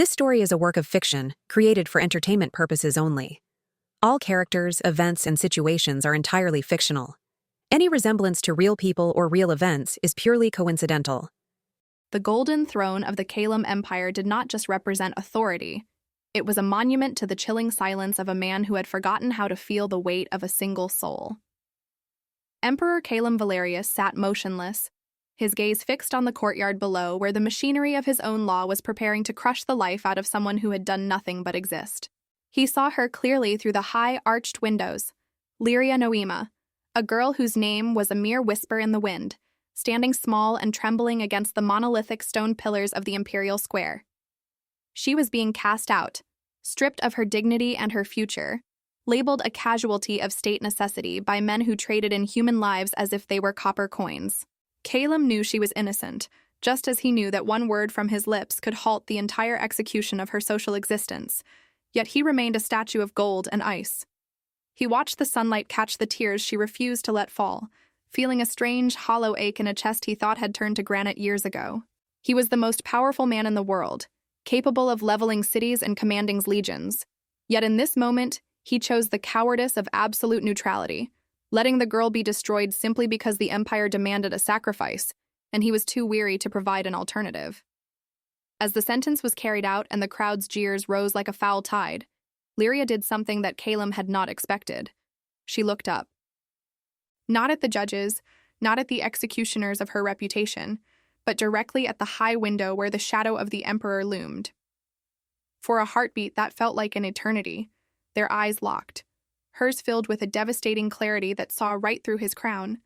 This story is a work of fiction, created for entertainment purposes only. All characters, events, and situations are entirely fictional. Any resemblance to real people or real events is purely coincidental. The Golden Throne of the Caelum Empire did not just represent authority. It was a monument to the chilling silence of a man who had forgotten how to feel the weight of a single soul. Emperor Caelum Valerius sat motionless, his gaze fixed on the courtyard below where the machinery of his own law was preparing to crush the life out of someone who had done nothing but exist. He saw her clearly through the high, arched windows, Lyria Noema, a girl whose name was a mere whisper in the wind, standing small and trembling against the monolithic stone pillars of the imperial square. She was being cast out, stripped of her dignity and her future, labeled a casualty of state necessity by men who traded in human lives as if they were copper coins. Caelum knew she was innocent, just as he knew that one word from his lips could halt the entire execution of her social existence, yet he remained a statue of gold and ice. He watched the sunlight catch the tears she refused to let fall, feeling a strange, hollow ache in a chest he thought had turned to granite years ago. He was the most powerful man in the world, capable of leveling cities and commanding legions. Yet in this moment, he chose the cowardice of absolute neutrality, letting the girl be destroyed simply because the Empire demanded a sacrifice, and he was too weary to provide an alternative. As the sentence was carried out and the crowd's jeers rose like a foul tide, Lyria did something that Caelum had not expected. She looked up. Not at the judges, not at the executioners of her reputation, but directly at the high window where the shadow of the Emperor loomed. For a heartbeat that felt like an eternity, their eyes locked, hers filled with a devastating clarity that saw right through his crown,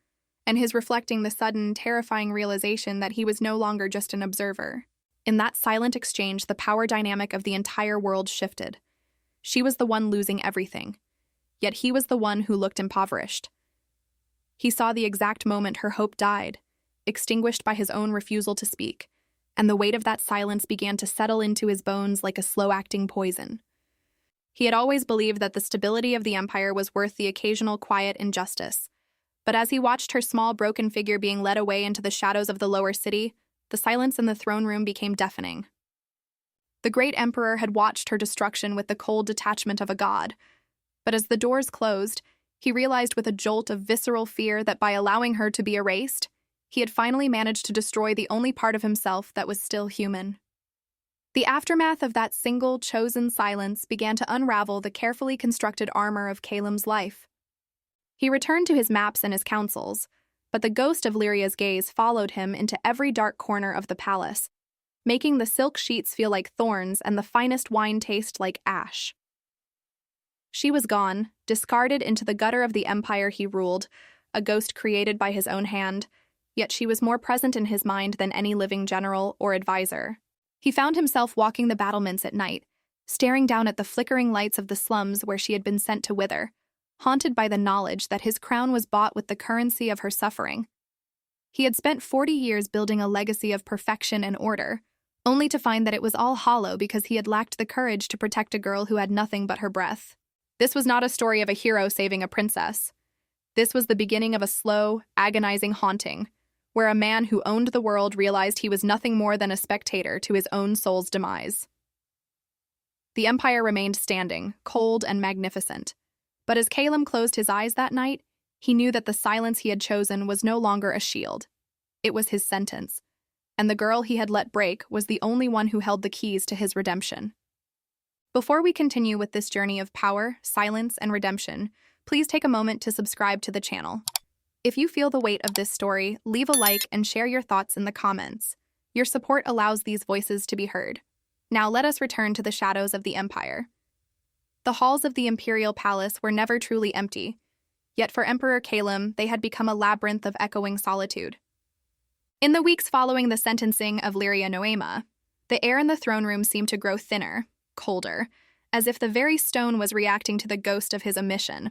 and his reflecting the sudden, terrifying realization that he was no longer just an observer. In that silent exchange, the power dynamic of the entire world shifted. She was the one losing everything, yet he was the one who looked impoverished. He saw the exact moment her hope died, extinguished by his own refusal to speak, and the weight of that silence began to settle into his bones like a slow-acting poison. He had always believed that the stability of the Empire was worth the occasional quiet injustice, but as he watched her small, broken figure being led away into the shadows of the lower city, the silence in the throne room became deafening. The great emperor had watched her destruction with the cold detachment of a god, but as the doors closed, he realized with a jolt of visceral fear that by allowing her to be erased, he had finally managed to destroy the only part of himself that was still human. The aftermath of that single, chosen silence began to unravel the carefully constructed armor of Caelum's life. He returned to his maps and his councils, but the ghost of Lyria's gaze followed him into every dark corner of the palace, making the silk sheets feel like thorns and the finest wine taste like ash. She was gone, discarded into the gutter of the empire he ruled, a ghost created by his own hand, yet she was more present in his mind than any living general or advisor. He found himself walking the battlements at night, staring down at the flickering lights of the slums where she had been sent to wither, haunted by the knowledge that his crown was bought with the currency of her suffering. He had spent 40 years building a legacy of perfection and order, only to find that it was all hollow because he had lacked the courage to protect a girl who had nothing but her breath. This was not a story of a hero saving a princess. This was the beginning of a slow, agonizing haunting, where a man who owned the world realized he was nothing more than a spectator to his own soul's demise. The empire remained standing, cold and magnificent. But as Caelum closed his eyes that night, he knew that the silence he had chosen was no longer a shield. It was his sentence, and the girl he had let break was the only one who held the keys to his redemption. Before we continue with this journey of power, silence, and redemption, please take a moment to subscribe to the channel. If you feel the weight of this story, leave a like and share your thoughts in the comments. Your support allows these voices to be heard. Now let us return to the shadows of the empire. The halls of the imperial palace were never truly empty, yet for Emperor Caelum, they had become a labyrinth of echoing solitude. In the weeks following the sentencing of Lyria Noema, the air in the throne room seemed to grow thinner, colder, as if the very stone was reacting to the ghost of his omission.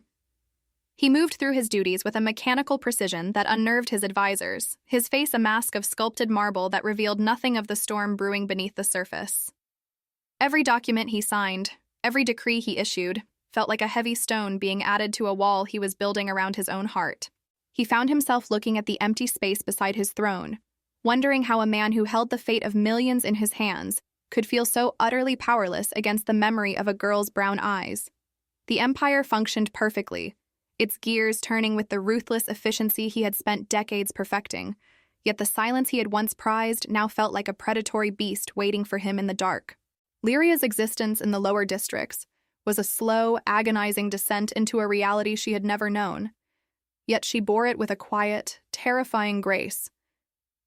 He moved through his duties with a mechanical precision that unnerved his advisors, his face a mask of sculpted marble that revealed nothing of the storm brewing beneath the surface. Every document he signed, every decree he issued, felt like a heavy stone being added to a wall he was building around his own heart. He found himself looking at the empty space beside his throne, wondering how a man who held the fate of millions in his hands could feel so utterly powerless against the memory of a girl's brown eyes. The empire functioned perfectly, its gears turning with the ruthless efficiency he had spent decades perfecting, yet the silence he had once prized now felt like a predatory beast waiting for him in the dark. Lyria's existence in the lower districts was a slow, agonizing descent into a reality she had never known. Yet she bore it with a quiet, terrifying grace.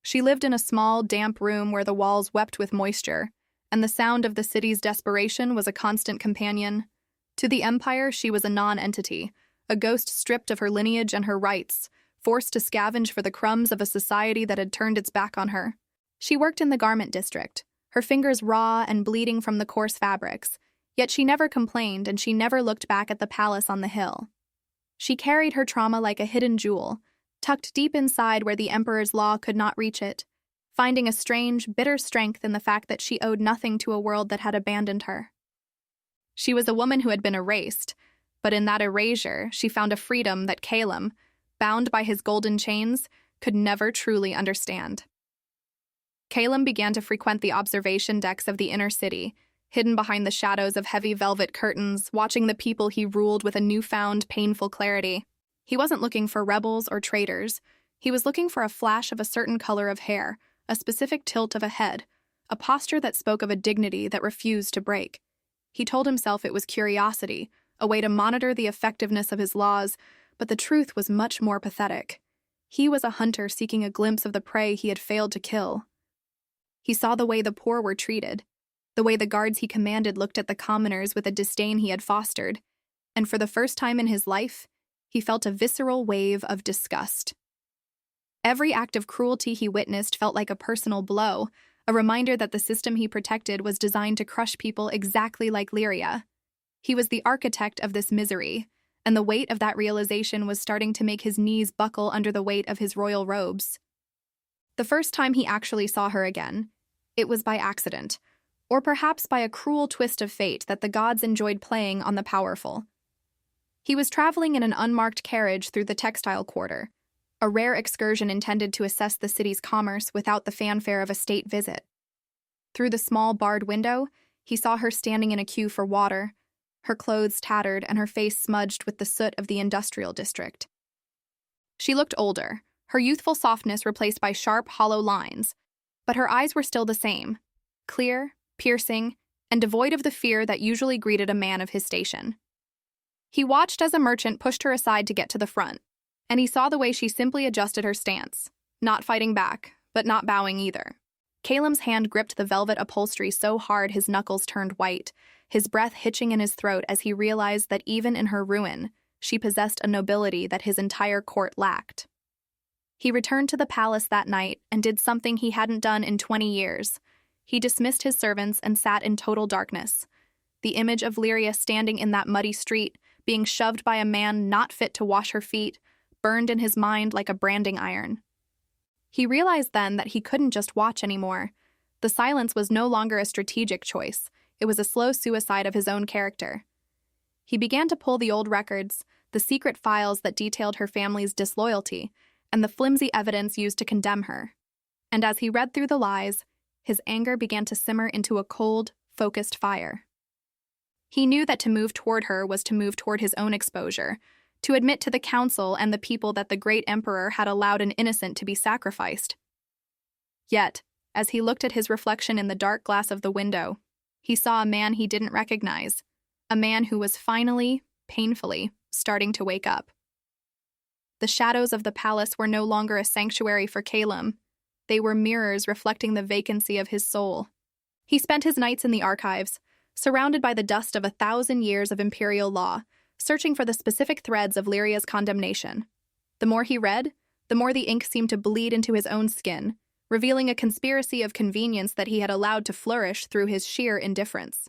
She lived in a small, damp room where the walls wept with moisture, and the sound of the city's desperation was a constant companion. To the Empire, she was a non-entity, a ghost stripped of her lineage and her rights, forced to scavenge for the crumbs of a society that had turned its back on her. She worked in the garment district, her fingers raw and bleeding from the coarse fabrics, yet she never complained and she never looked back at the palace on the hill. She carried her trauma like a hidden jewel, tucked deep inside where the Emperor's law could not reach it, finding a strange, bitter strength in the fact that she owed nothing to a world that had abandoned her. She was a woman who had been erased, but in that erasure, she found a freedom that Caelum, bound by his golden chains, could never truly understand. Caelum began to frequent the observation decks of the inner city, hidden behind the shadows of heavy velvet curtains, watching the people he ruled with a newfound, painful clarity. He wasn't looking for rebels or traitors. He was looking for a flash of a certain color of hair, a specific tilt of a head, a posture that spoke of a dignity that refused to break. He told himself it was curiosity, a way to monitor the effectiveness of his laws, but the truth was much more pathetic. He was a hunter seeking a glimpse of the prey he had failed to kill. He saw the way the poor were treated, the way the guards he commanded looked at the commoners with a disdain he had fostered, and for the first time in his life, he felt a visceral wave of disgust. Every act of cruelty he witnessed felt like a personal blow, a reminder that the system he protected was designed to crush people exactly like Lyria. He was the architect of this misery, and the weight of that realization was starting to make his knees buckle under the weight of his royal robes. The first time he actually saw her again, it was by accident, or perhaps by a cruel twist of fate that the gods enjoyed playing on the powerful. He was traveling in an unmarked carriage through the textile quarter, a rare excursion intended to assess the city's commerce without the fanfare of a state visit. Through the small barred window, he saw her standing in a queue for water, her clothes tattered and her face smudged with the soot of the industrial district. She looked older, her youthful softness replaced by sharp, hollow lines, but her eyes were still the same, clear, piercing, and devoid of the fear that usually greeted a man of his station. He watched as a merchant pushed her aside to get to the front, and he saw the way she simply adjusted her stance, not fighting back, but not bowing either. Caelum's hand gripped the velvet upholstery so hard his knuckles turned white, his breath hitching in his throat as he realized that even in her ruin, she possessed a nobility that his entire court lacked. He returned to the palace that night and did something he hadn't done in 20 years. He dismissed his servants and sat in total darkness. The image of Lyria standing in that muddy street, being shoved by a man not fit to wash her feet, burned in his mind like a branding iron. He realized then that he couldn't just watch anymore. The silence was no longer a strategic choice. It was a slow suicide of his own character. He began to pull the old records, the secret files that detailed her family's disloyalty, and the flimsy evidence used to condemn her. And as he read through the lies, his anger began to simmer into a cold, focused fire. He knew that to move toward her was to move toward his own exposure, to admit to the council and the people that the great emperor had allowed an innocent to be sacrificed. Yet, as he looked at his reflection in the dark glass of the window, he saw a man he didn't recognize, a man who was finally, painfully, starting to wake up. The shadows of the palace were no longer a sanctuary for Caelum. They were mirrors reflecting the vacancy of his soul. He spent his nights in the archives, surrounded by the dust of 1,000 years of imperial law, searching for the specific threads of Lyria's condemnation. The more he read, the more the ink seemed to bleed into his own skin, revealing a conspiracy of convenience that he had allowed to flourish through his sheer indifference.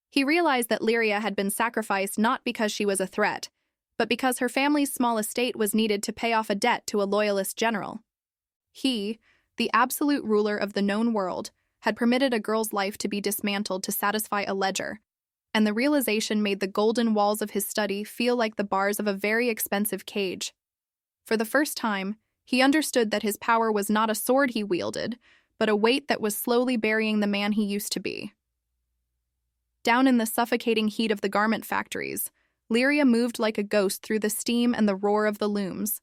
He realized that Lyria had been sacrificed not because she was a threat, but because her family's small estate was needed to pay off a debt to a loyalist general. He, the absolute ruler of the known world, had permitted a girl's life to be dismantled to satisfy a ledger, and the realization made the golden walls of his study feel like the bars of a very expensive cage. For the first time, he understood that his power was not a sword he wielded, but a weight that was slowly burying the man he used to be. Down in the suffocating heat of the garment factories, Lyria moved like a ghost through the steam and the roar of the looms.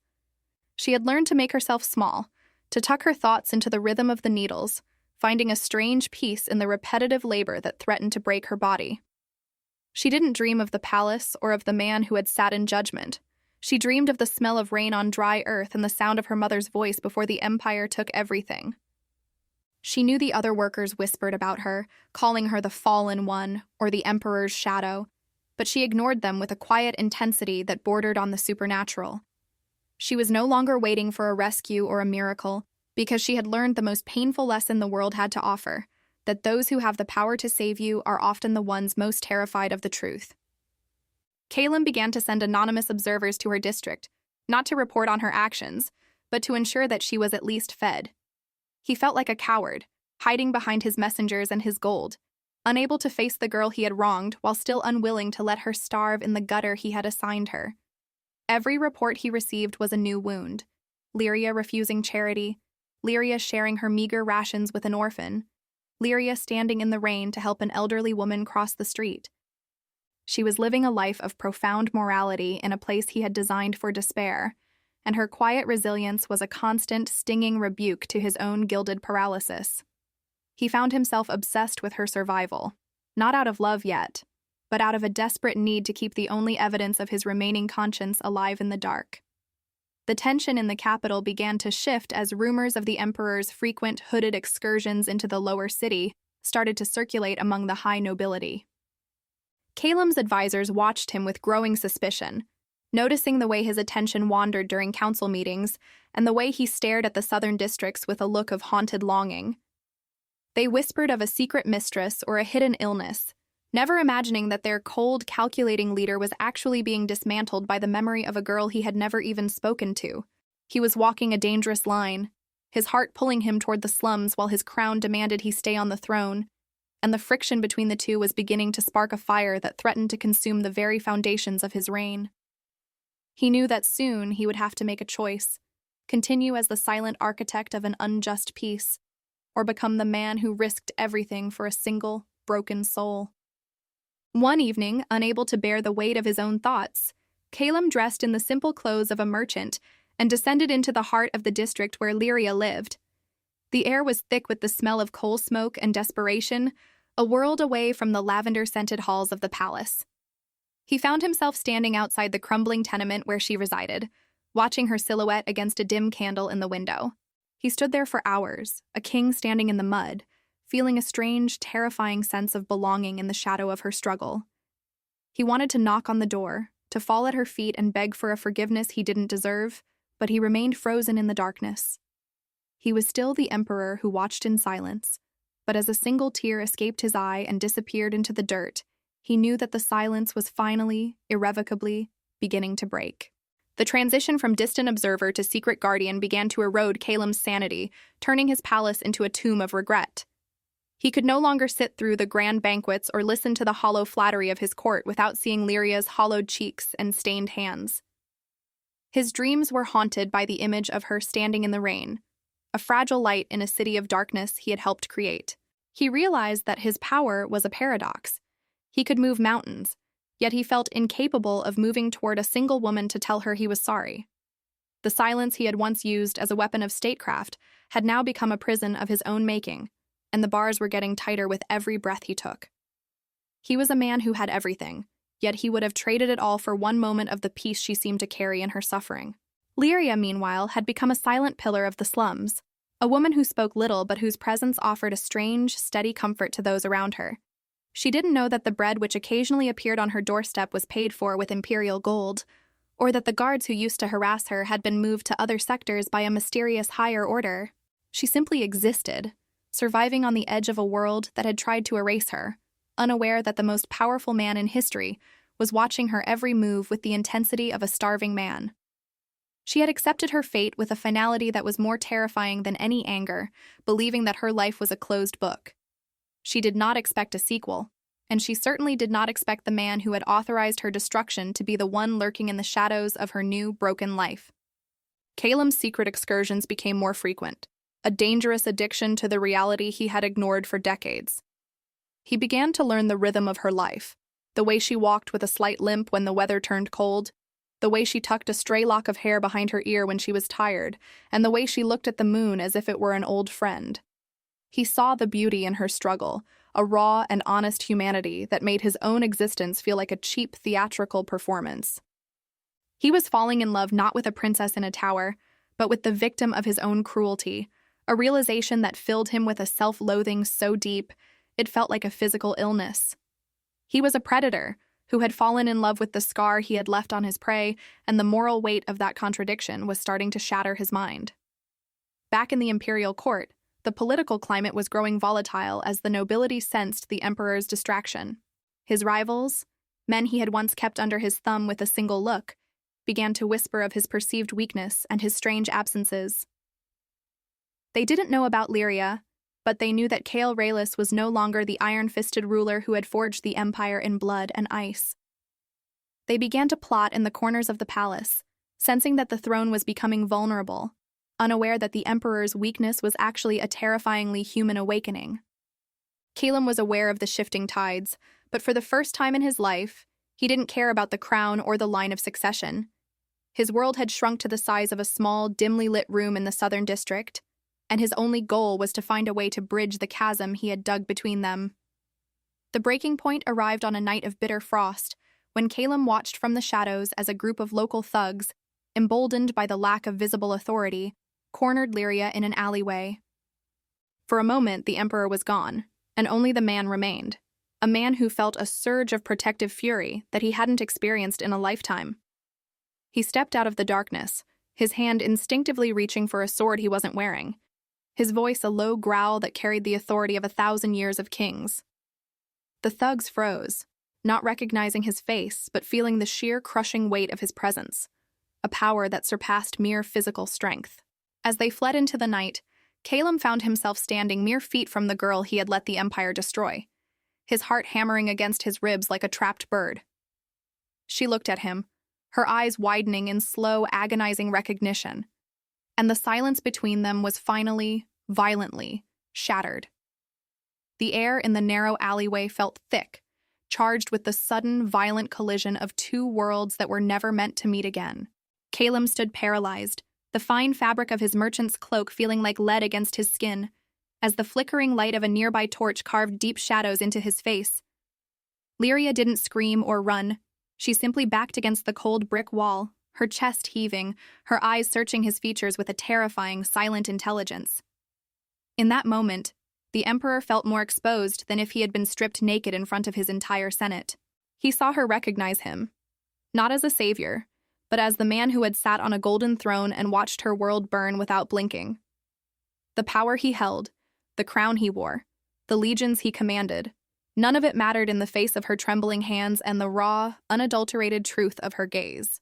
She had learned to make herself small, to tuck her thoughts into the rhythm of the needles, finding a strange peace in the repetitive labor that threatened to break her body. She didn't dream of the palace or of the man who had sat in judgment. She dreamed of the smell of rain on dry earth and the sound of her mother's voice before the Empire took everything. She knew the other workers whispered about her, calling her the fallen one or the Emperor's shadow, but she ignored them with a quiet intensity that bordered on the supernatural. She was no longer waiting for a rescue or a miracle, because she had learned the most painful lesson the world had to offer, that those who have the power to save you are often the ones most terrified of the truth. Caelum began to send anonymous observers to her district, not to report on her actions, but to ensure that she was at least fed. He felt like a coward, hiding behind his messengers and his gold, unable to face the girl he had wronged while still unwilling to let her starve in the gutter he had assigned her. Every report he received was a new wound. Lyria refusing charity, Lyria sharing her meager rations with an orphan, Lyria standing in the rain to help an elderly woman cross the street. She was living a life of profound morality in a place he had designed for despair, and her quiet resilience was a constant, stinging rebuke to his own gilded paralysis. He found himself obsessed with her survival, not out of love yet, but out of a desperate need to keep the only evidence of his remaining conscience alive in the dark. The tension in the capital began to shift as rumors of the Emperor's frequent hooded excursions into the lower city started to circulate among the high nobility. Caelum's advisors watched him with growing suspicion, noticing the way his attention wandered during council meetings and the way he stared at the southern districts with a look of haunted longing. They whispered of a secret mistress or a hidden illness, never imagining that their cold, calculating leader was actually being dismantled by the memory of a girl he had never even spoken to. He was walking a dangerous line, his heart pulling him toward the slums while his crown demanded he stay on the throne, and the friction between the two was beginning to spark a fire that threatened to consume the very foundations of his reign. He knew that soon he would have to make a choice, continue as the silent architect of an unjust peace, or become the man who risked everything for a single, broken soul. One evening, unable to bear the weight of his own thoughts, Caelum dressed in the simple clothes of a merchant and descended into the heart of the district where Lyria lived. The air was thick with the smell of coal smoke and desperation, a world away from the lavender-scented halls of the palace. He found himself standing outside the crumbling tenement where she resided, watching her silhouette against a dim candle in the window. He stood there for hours, a king standing in the mud, feeling a strange, terrifying sense of belonging in the shadow of her struggle. He wanted to knock on the door, to fall at her feet and beg for a forgiveness he didn't deserve, but he remained frozen in the darkness. He was still the Emperor who watched in silence, but as a single tear escaped his eye and disappeared into the dirt, he knew that the silence was finally, irrevocably, beginning to break. The transition from distant observer to secret guardian began to erode Caelum's sanity, turning his palace into a tomb of regret. He could no longer sit through the grand banquets or listen to the hollow flattery of his court without seeing Lyria's hollowed cheeks and stained hands. His dreams were haunted by the image of her standing in the rain, a fragile light in a city of darkness he had helped create. He realized that his power was a paradox. He could move mountains, yet he felt incapable of moving toward a single woman to tell her he was sorry. The silence he had once used as a weapon of statecraft had now become a prison of his own making, and the bars were getting tighter with every breath he took. He was a man who had everything, yet he would have traded it all for one moment of the peace she seemed to carry in her suffering. Lyria, meanwhile, had become a silent pillar of the slums, a woman who spoke little but whose presence offered a strange, steady comfort to those around her. She didn't know that the bread which occasionally appeared on her doorstep was paid for with imperial gold, or that the guards who used to harass her had been moved to other sectors by a mysterious higher order. She simply existed, surviving on the edge of a world that had tried to erase her, unaware that the most powerful man in history was watching her every move with the intensity of a starving man. She had accepted her fate with a finality that was more terrifying than any anger, believing that her life was a closed book. She did not expect a sequel, and she certainly did not expect the man who had authorized her destruction to be the one lurking in the shadows of her new, broken life. Caelum's secret excursions became more frequent, a dangerous addiction to the reality he had ignored for decades. He began to learn the rhythm of her life, the way she walked with a slight limp when the weather turned cold, the way she tucked a stray lock of hair behind her ear when she was tired, and the way she looked at the moon as if it were an old friend. He saw the beauty in her struggle, a raw and honest humanity that made his own existence feel like a cheap theatrical performance. He was falling in love not with a princess in a tower, but with the victim of his own cruelty, a realization that filled him with a self-loathing so deep it felt like a physical illness. He was a predator who had fallen in love with the scar he had left on his prey, and the moral weight of that contradiction was starting to shatter his mind. Back in the imperial court, the political climate was growing volatile as the nobility sensed the emperor's distraction. His rivals, men he had once kept under his thumb with a single look, began to whisper of his perceived weakness and his strange absences. They didn't know about Lyria, but they knew that Caelum Valerius was no longer the iron-fisted ruler who had forged the empire in blood and ice. They began to plot in the corners of the palace, sensing that the throne was becoming vulnerable, unaware that the emperor's weakness was actually a terrifyingly human awakening. Caelum was aware of the shifting tides, but for the first time in his life, he didn't care about the crown or the line of succession. His world had shrunk to the size of a small, dimly lit room in the southern district, and his only goal was to find a way to bridge the chasm he had dug between them. The breaking point arrived on a night of bitter frost, when Caelum watched from the shadows as a group of local thugs, emboldened by the lack of visible authority, cornered Lyria in an alleyway. For a moment, the emperor was gone, and only the man remained, a man who felt a surge of protective fury that he hadn't experienced in a lifetime. He stepped out of the darkness, his hand instinctively reaching for a sword he wasn't wearing, his voice a low growl that carried the authority of 1,000 years of kings. The thugs froze, not recognizing his face, but feeling the sheer crushing weight of his presence, a power that surpassed mere physical strength. As they fled into the night, Caelum found himself standing mere feet from the girl he had let the empire destroy, his heart hammering against his ribs like a trapped bird. She looked at him, her eyes widening in slow, agonizing recognition, and the silence between them was finally, violently, shattered. The air in the narrow alleyway felt thick, charged with the sudden, violent collision of two worlds that were never meant to meet again. Caelum stood paralyzed, the fine fabric of his merchant's cloak feeling like lead against his skin, as the flickering light of a nearby torch carved deep shadows into his face. Lyria didn't scream or run. She simply backed against the cold brick wall, her chest heaving, her eyes searching his features with a terrifying, silent intelligence. In that moment, the emperor felt more exposed than if he had been stripped naked in front of his entire senate. He saw her recognize him, not as a savior, but as the man who had sat on a golden throne and watched her world burn without blinking. The power he held, the crown he wore, the legions he commanded, none of it mattered in the face of her trembling hands and the raw, unadulterated truth of her gaze.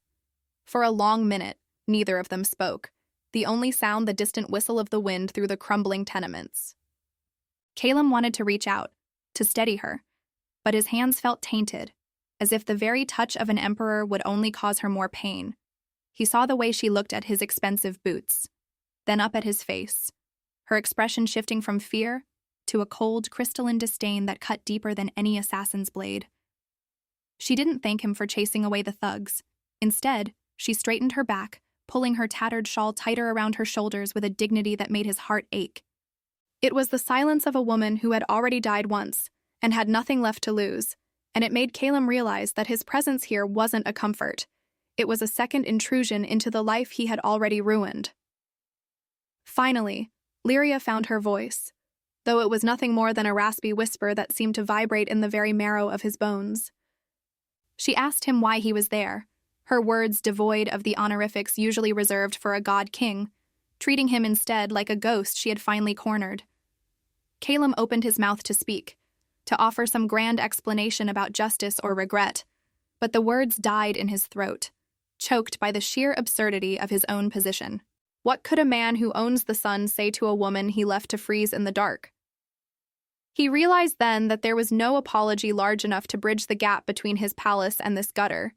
For a long minute, neither of them spoke, the only sound the distant whistle of the wind through the crumbling tenements. Caelum wanted to reach out, to steady her, but his hands felt tainted, as if the very touch of an emperor would only cause her more pain. He saw the way she looked at his expensive boots, then up at his face, her expression shifting from fear to a cold, crystalline disdain that cut deeper than any assassin's blade. She didn't thank him for chasing away the thugs. Instead, she straightened her back, pulling her tattered shawl tighter around her shoulders with a dignity that made his heart ache. It was the silence of a woman who had already died once and had nothing left to lose, and it made Caelum realize that his presence here wasn't a comfort. It was a second intrusion into the life he had already ruined. Finally, Lyria found her voice, though it was nothing more than a raspy whisper that seemed to vibrate in the very marrow of his bones. She asked him why he was there, her words devoid of the honorifics usually reserved for a god-king, treating him instead like a ghost she had finally cornered. Caelum opened his mouth to speak, to offer some grand explanation about justice or regret, but the words died in his throat, choked by the sheer absurdity of his own position. What could a man who owns the sun say to a woman he left to freeze in the dark? He realized then that there was no apology large enough to bridge the gap between his palace and this gutter.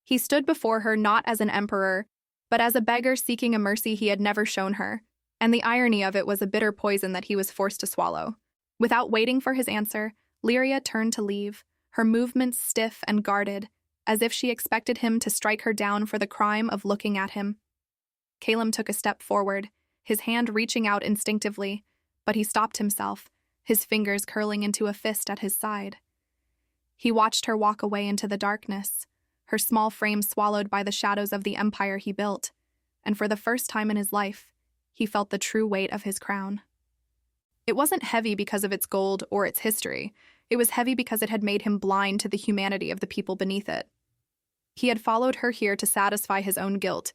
He stood before her not as an emperor, but as a beggar seeking a mercy he had never shown her, And the irony of it was a bitter poison that he was forced to swallow. Without waiting for his answer, Lyria turned to leave, her movements stiff and guarded, as if she expected him to strike her down for the crime of looking at him. Caelum took a step forward, his hand reaching out instinctively, but he stopped himself, his fingers curling into a fist at his side. He watched her walk away into the darkness, her small frame swallowed by the shadows of the empire he built, and for the first time in his life, he felt the true weight of his crown. It wasn't heavy because of its gold or its history. It was heavy because it had made him blind to the humanity of the people beneath it. He had followed her here to satisfy his own guilt,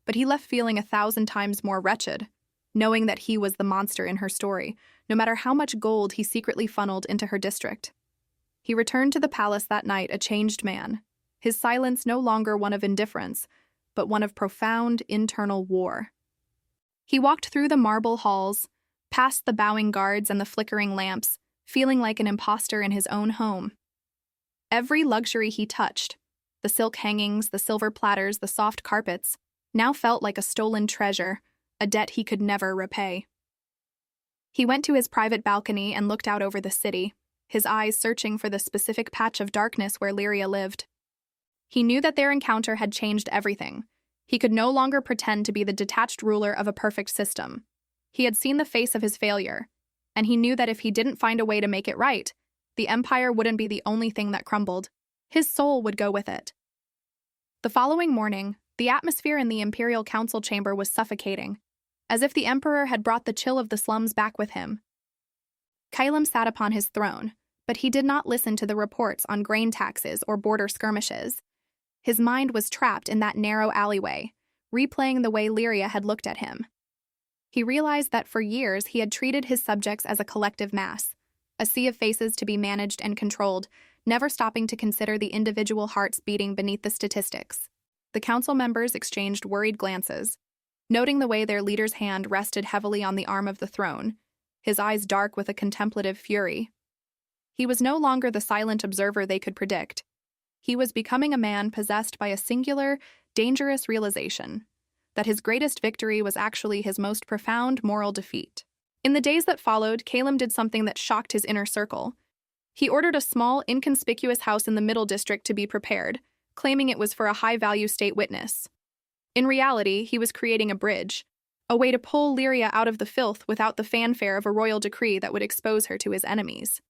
but he left feeling 1,000 times more wretched, knowing that he was the monster in her story, no matter how much gold he secretly funneled into her district. He returned to the palace that night a changed man, his silence no longer one of indifference, but one of profound internal war. He walked through the marble halls, past the bowing guards and the flickering lamps, feeling like an imposter in his own home. Every luxury he touched, the silk hangings, the silver platters, the soft carpets, now felt like a stolen treasure, a debt he could never repay. He went to his private balcony and looked out over the city, his eyes searching for the specific patch of darkness where Lyria lived. He knew that their encounter had changed everything. He could no longer pretend to be the detached ruler of a perfect system. He had seen the face of his failure, and he knew that if he didn't find a way to make it right, the empire wouldn't be the only thing that crumbled. His soul would go with it. The following morning, the atmosphere in the imperial council chamber was suffocating, as if the emperor had brought the chill of the slums back with him. Caelum sat upon his throne, but he did not listen to the reports on grain taxes or border skirmishes. His mind was trapped in that narrow alleyway, replaying the way Lyria had looked at him. He realized that for years he had treated his subjects as a collective mass, a sea of faces to be managed and controlled, never stopping to consider the individual hearts beating beneath the statistics. The council members exchanged worried glances, noting the way their leader's hand rested heavily on the arm of the throne, his eyes dark with a contemplative fury. He was no longer the silent observer they could predict. He was becoming a man possessed by a singular, dangerous realization that his greatest victory was actually his most profound moral defeat. In the days that followed, Caelum did something that shocked his inner circle. He ordered a small, inconspicuous house in the Middle District to be prepared, claiming it was for a high-value state witness. In reality, he was creating a bridge, a way to pull Lyria out of the filth without the fanfare of a royal decree that would expose her to his enemies.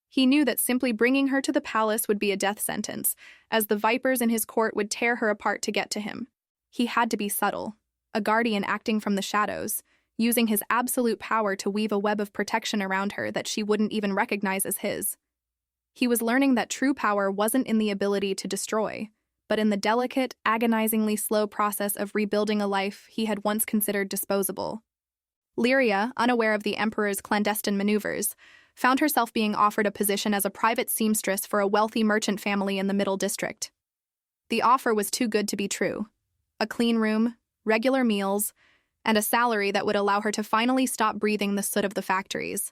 He knew that simply bringing her to the palace would be a death sentence, as the vipers in his court would tear her apart to get to him. He had to be subtle, a guardian acting from the shadows, using his absolute power to weave a web of protection around her that she wouldn't even recognize as his. He was learning that true power wasn't in the ability to destroy, but in the delicate, agonizingly slow process of rebuilding a life he had once considered disposable. Lyria, unaware of the Emperor's clandestine maneuvers, found herself being offered a position as a private seamstress for a wealthy merchant family in the Middle District. The offer was too good to be true. A clean room, regular meals, and a salary that would allow her to finally stop breathing the soot of the factories.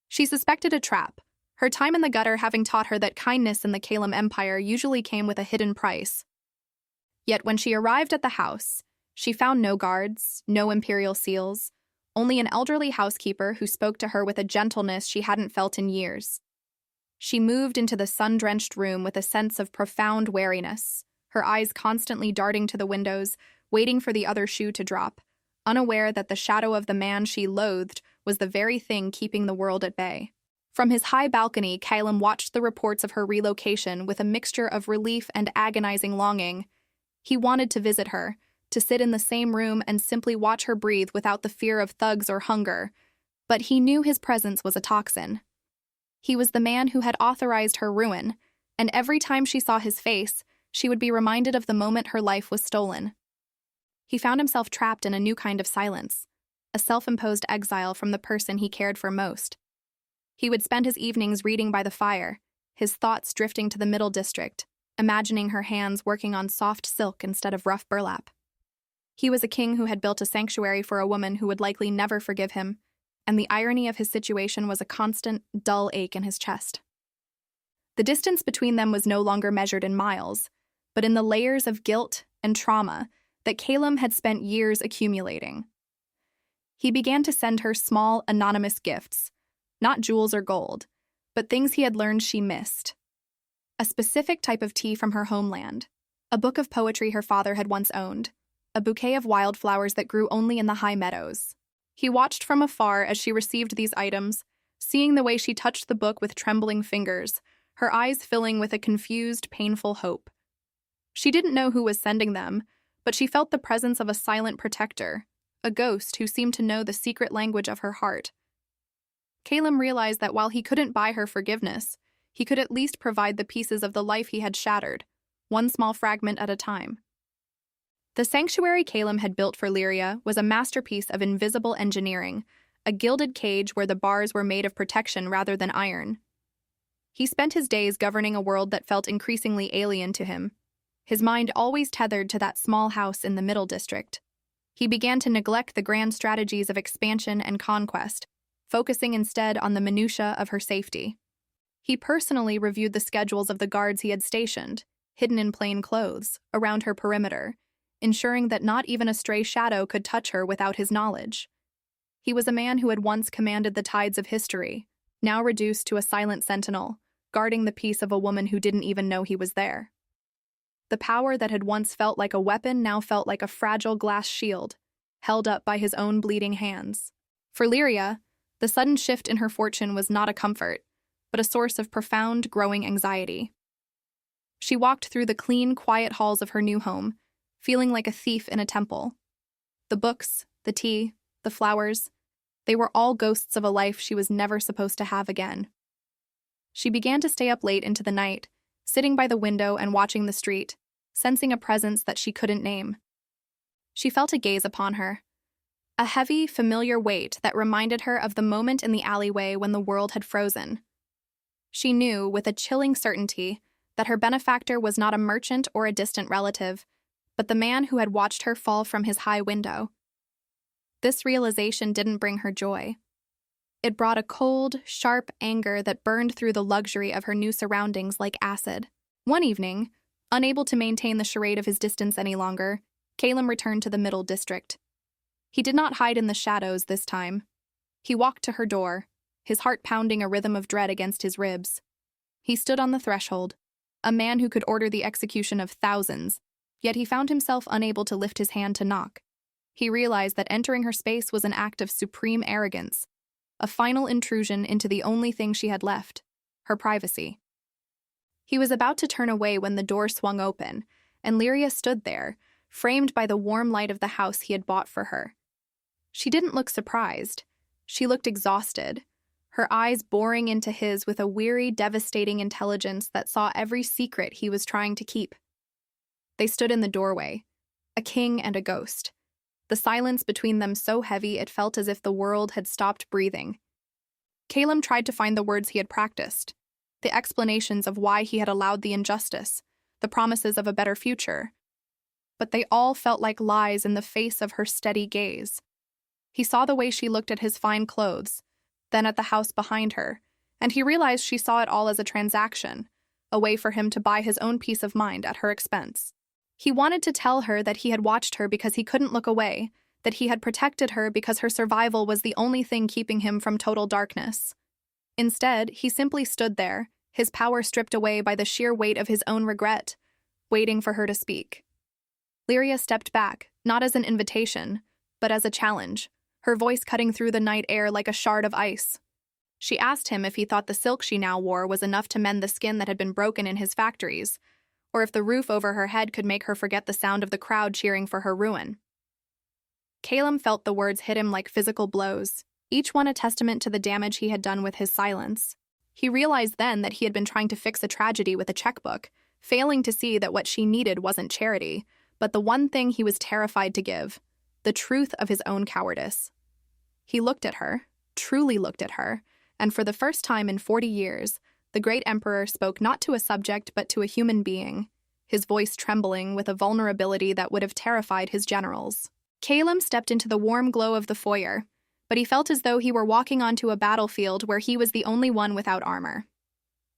She suspected a trap, her time in the gutter having taught her that kindness in the Caelum Empire usually came with a hidden price. Yet when she arrived at the house, she found no guards, no imperial seals, only an elderly housekeeper who spoke to her with a gentleness she hadn't felt in years. She moved into the sun-drenched room with a sense of profound wariness, her eyes constantly darting to the windows, waiting for the other shoe to drop, unaware that the shadow of the man she loathed was the very thing keeping the world at bay. From his high balcony, Caelum watched the reports of her relocation with a mixture of relief and agonizing longing. He wanted to visit her, to sit in the same room and simply watch her breathe without the fear of thugs or hunger, but he knew his presence was a toxin. He was the man who had authorized her ruin, and every time she saw his face, she would be reminded of the moment her life was stolen. He found himself trapped in a new kind of silence, a self-imposed exile from the person he cared for most. He would spend his evenings reading by the fire, his thoughts drifting to the Middle District, imagining her hands working on soft silk instead of rough burlap. He was a king who had built a sanctuary for a woman who would likely never forgive him, and the irony of his situation was a constant, dull ache in his chest. The distance between them was no longer measured in miles, but in the layers of guilt and trauma that Caelum had spent years accumulating. He began to send her small, anonymous gifts, not jewels or gold, but things he had learned she missed. A specific type of tea from her homeland, a book of poetry her father had once owned, a bouquet of wildflowers that grew only in the high meadows. He watched from afar as she received these items, seeing the way she touched the book with trembling fingers, her eyes filling with a confused, painful hope. She didn't know who was sending them, but she felt the presence of a silent protector, a ghost who seemed to know the secret language of her heart. Caelum realized that while he couldn't buy her forgiveness, he could at least provide the pieces of the life he had shattered, one small fragment at a time. The sanctuary Caelum had built for Lyria was a masterpiece of invisible engineering, a gilded cage where the bars were made of protection rather than iron. He spent his days governing a world that felt increasingly alien to him, his mind always tethered to that small house in the Middle District. He began to neglect the grand strategies of expansion and conquest, focusing instead on the minutiae of her safety. He personally reviewed the schedules of the guards he had stationed, hidden in plain clothes, around her perimeter, ensuring that not even a stray shadow could touch her without his knowledge. He was a man who had once commanded the tides of history, now reduced to a silent sentinel, guarding the peace of a woman who didn't even know he was there. The power that had once felt like a weapon now felt like a fragile glass shield, held up by his own bleeding hands. For Lyria, the sudden shift in her fortune was not a comfort, but a source of profound, growing anxiety. She walked through the clean, quiet halls of her new home, feeling like a thief in a temple. The books, the tea, the flowers, they were all ghosts of a life she was never supposed to have again. She began to stay up late into the night, sitting by the window and watching the street, sensing a presence that she couldn't name. She felt a gaze upon her, a heavy, familiar weight that reminded her of the moment in the alleyway when the world had frozen. She knew, with a chilling certainty, that her benefactor was not a merchant or a distant relative, but the man who had watched her fall from his high window. This realization didn't bring her joy. It brought a cold, sharp anger that burned through the luxury of her new surroundings like acid. One evening, unable to maintain the charade of his distance any longer, Caelum returned to the Middle District. He did not hide in the shadows this time. He walked to her door, his heart pounding a rhythm of dread against his ribs. He stood on the threshold, a man who could order the execution of thousands, yet he found himself unable to lift his hand to knock. He realized that entering her space was an act of supreme arrogance, a final intrusion into the only thing she had left, her privacy. He was about to turn away when the door swung open, and Lyria stood there, framed by the warm light of the house he had bought for her. She didn't look surprised. She looked exhausted, her eyes boring into his with a weary, devastating intelligence that saw every secret he was trying to keep. They stood in the doorway, a king and a ghost, the silence between them so heavy it felt as if the world had stopped breathing. Caelum tried to find the words he had practiced, the explanations of why he had allowed the injustice, the promises of a better future, but they all felt like lies in the face of her steady gaze. He saw the way she looked at his fine clothes, then at the house behind her, and he realized she saw it all as a transaction, a way for him to buy his own peace of mind at her expense. He wanted to tell her that he had watched her because he couldn't look away, that he had protected her because her survival was the only thing keeping him from total darkness. Instead, he simply stood there, his power stripped away by the sheer weight of his own regret, waiting for her to speak. Lyria stepped back, not as an invitation, but as a challenge, her voice cutting through the night air like a shard of ice. She asked him if he thought the silk she now wore was enough to mend the skin that had been broken in his factories, or if the roof over her head could make her forget the sound of the crowd cheering for her ruin. Caelum felt the words hit him like physical blows, each one a testament to the damage he had done with his silence. He realized then that he had been trying to fix a tragedy with a checkbook, failing to see that what she needed wasn't charity, but the one thing he was terrified to give, the truth of his own cowardice. He looked at her, truly looked at her, and for the first time in 40 years, the great emperor spoke not to a subject but to a human being, his voice trembling with a vulnerability that would have terrified his generals. Caelum stepped into the warm glow of the foyer, but he felt as though he were walking onto a battlefield where he was the only one without armor.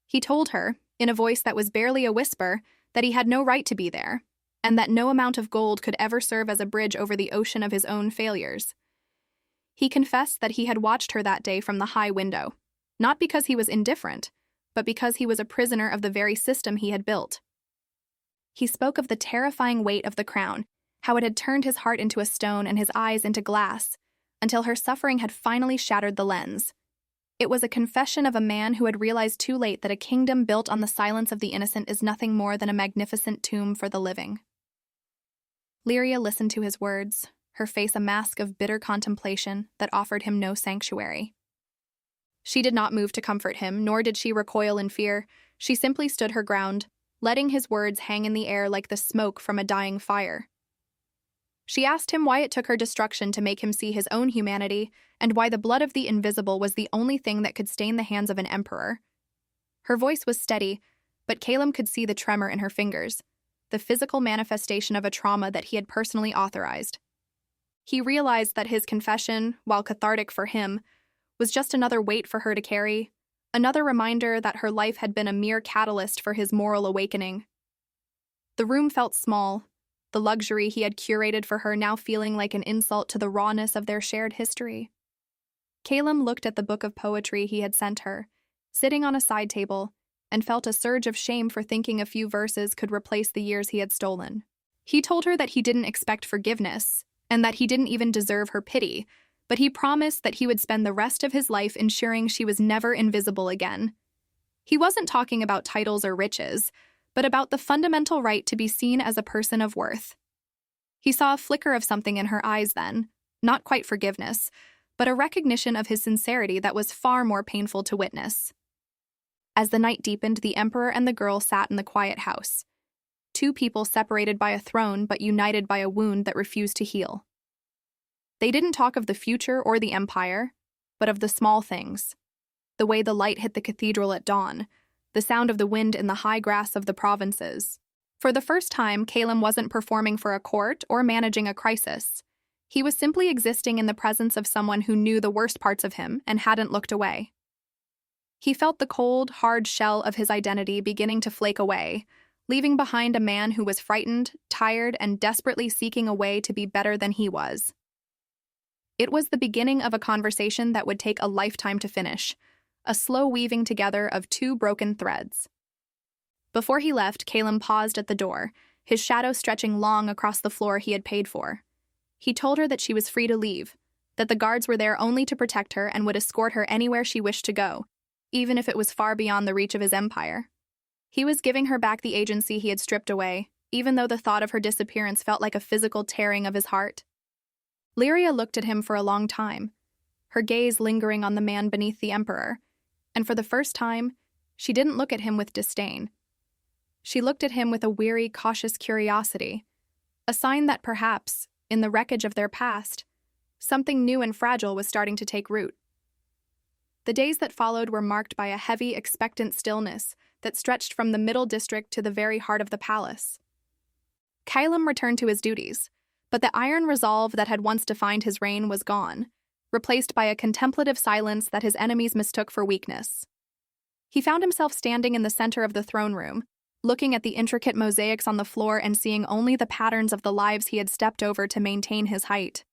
He told her, in a voice that was barely a whisper, that he had no right to be there, and that no amount of gold could ever serve as a bridge over the ocean of his own failures. He confessed that he had watched her that day from the high window, not because he was indifferent, but because he was a prisoner of the very system he had built. He spoke of the terrifying weight of the crown, how it had turned his heart into a stone and his eyes into glass, until her suffering had finally shattered the lens. It was a confession of a man who had realized too late that a kingdom built on the silence of the innocent is nothing more than a magnificent tomb for the living. Lyria listened to his words, her face a mask of bitter contemplation that offered him no sanctuary. She did not move to comfort him, nor did she recoil in fear. She simply stood her ground, letting his words hang in the air like the smoke from a dying fire. She asked him why it took her destruction to make him see his own humanity, and why the blood of the invisible was the only thing that could stain the hands of an emperor. Her voice was steady, but Caelum could see the tremor in her fingers, the physical manifestation of a trauma that he had personally authorized. He realized that his confession, while cathartic for him, was just another weight for her to carry, another reminder that her life had been a mere catalyst for his moral awakening. The room felt small, the luxury he had curated for her now feeling like an insult to the rawness of their shared history. Caelum looked at the book of poetry he had sent her, sitting on a side table, and felt a surge of shame for thinking a few verses could replace the years he had stolen. He told her that he didn't expect forgiveness, and that he didn't even deserve her pity, but he promised that he would spend the rest of his life ensuring she was never invisible again. He wasn't talking about titles or riches, but about the fundamental right to be seen as a person of worth. He saw a flicker of something in her eyes then, not quite forgiveness, but a recognition of his sincerity that was far more painful to witness. As the night deepened, the emperor and the girl sat in the quiet house, two people separated by a throne but united by a wound that refused to heal. They didn't talk of the future or the empire, but of the small things. The way the light hit the cathedral at dawn, the sound of the wind in the high grass of the provinces. For the first time, Caelum wasn't performing for a court or managing a crisis. He was simply existing in the presence of someone who knew the worst parts of him and hadn't looked away. He felt the cold, hard shell of his identity beginning to flake away, leaving behind a man who was frightened, tired, and desperately seeking a way to be better than he was. It was the beginning of a conversation that would take a lifetime to finish, a slow weaving together of two broken threads. Before he left, Caelum paused at the door, his shadow stretching long across the floor he had paid for. He told her that she was free to leave, that the guards were there only to protect her and would escort her anywhere she wished to go, even if it was far beyond the reach of his empire. He was giving her back the agency he had stripped away, even though the thought of her disappearance felt like a physical tearing of his heart. Lyria looked at him for a long time, her gaze lingering on the man beneath the emperor, and for the first time, she didn't look at him with disdain. She looked at him with a weary, cautious curiosity, a sign that perhaps, in the wreckage of their past, something new and fragile was starting to take root. The days that followed were marked by a heavy, expectant stillness that stretched from the middle district to the very heart of the palace. Caelum returned to his duties, but the iron resolve that had once defined his reign was gone, replaced by a contemplative silence that his enemies mistook for weakness. He found himself standing in the center of the throne room, looking at the intricate mosaics on the floor and seeing only the patterns of the lives he had stepped over to maintain his height.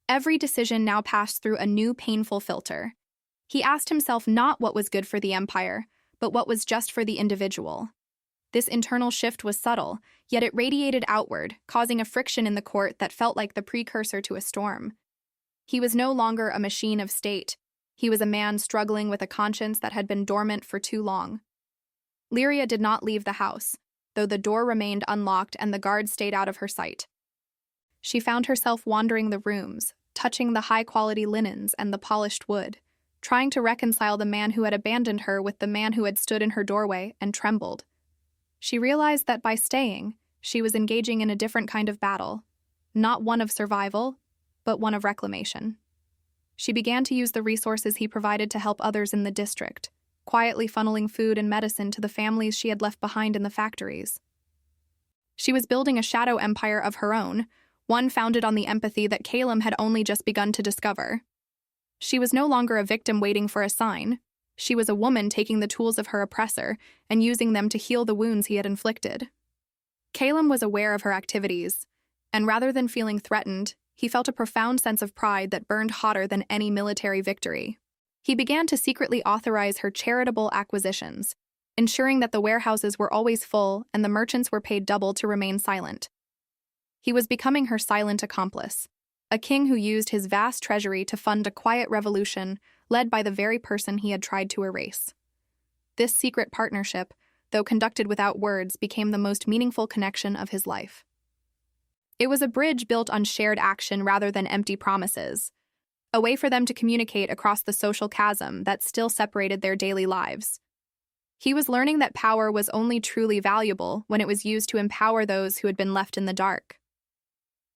Every decision now passed through a new painful filter. He asked himself not what was good for the empire, but what was just for the individual. This internal shift was subtle, yet it radiated outward, causing a friction in the court that felt like the precursor to a storm. He was no longer a machine of state. He was a man struggling with a conscience that had been dormant for too long. Lyria did not leave the house, though the door remained unlocked and the guards stayed out of her sight. She found herself wandering the rooms, touching the high-quality linens and the polished wood, trying to reconcile the man who had abandoned her with the man who had stood in her doorway and trembled. She realized that by staying, she was engaging in a different kind of battle, not one of survival, but one of reclamation. She began to use the resources he provided to help others in the district, quietly funneling food and medicine to the families she had left behind in the factories. She was building a shadow empire of her own, one founded on the empathy that Caelum had only just begun to discover. She was no longer a victim waiting for a sign. She was a woman taking the tools of her oppressor and using them to heal the wounds he had inflicted. Caelum was aware of her activities, and rather than feeling threatened, he felt a profound sense of pride that burned hotter than any military victory. He began to secretly authorize her charitable acquisitions, ensuring that the warehouses were always full and the merchants were paid double to remain silent. He was becoming her silent accomplice, a king who used his vast treasury to fund a quiet revolution led by the very person he had tried to erase. This secret partnership, though conducted without words, became the most meaningful connection of his life. It was a bridge built on shared action rather than empty promises, a way for them to communicate across the social chasm that still separated their daily lives. He was learning that power was only truly valuable when it was used to empower those who had been left in the dark.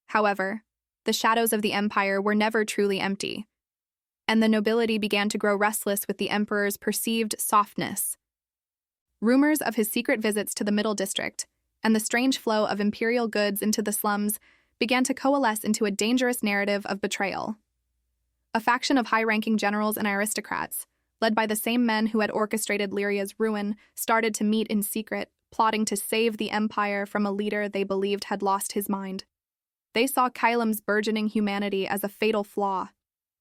However, the shadows of the empire were never truly empty, and the nobility began to grow restless with the emperor's perceived softness. Rumors of his secret visits to the Middle District and the strange flow of imperial goods into the slums began to coalesce into a dangerous narrative of betrayal. A faction of high-ranking generals and aristocrats, led by the same men who had orchestrated Lyria's ruin, started to meet in secret, plotting to save the empire from a leader they believed had lost his mind. They saw Caelum's burgeoning humanity as a fatal flaw,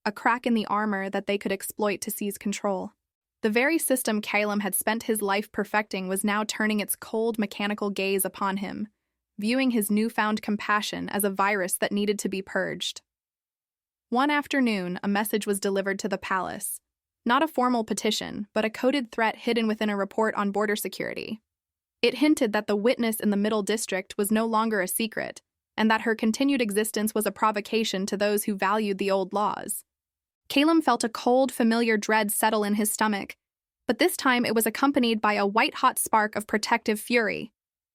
a crack in the armor that they could exploit to seize control. The very system Caelum had spent his life perfecting was now turning its cold, mechanical gaze upon him, viewing his newfound compassion as a virus that needed to be purged. One afternoon, a message was delivered to the palace. Not a formal petition, but a coded threat hidden within a report on border security. It hinted that the witness in the Middle District was no longer a secret, and that her continued existence was a provocation to those who valued the old laws. Caelum felt a cold, familiar dread settle in his stomach, but this time it was accompanied by a white-hot spark of protective fury.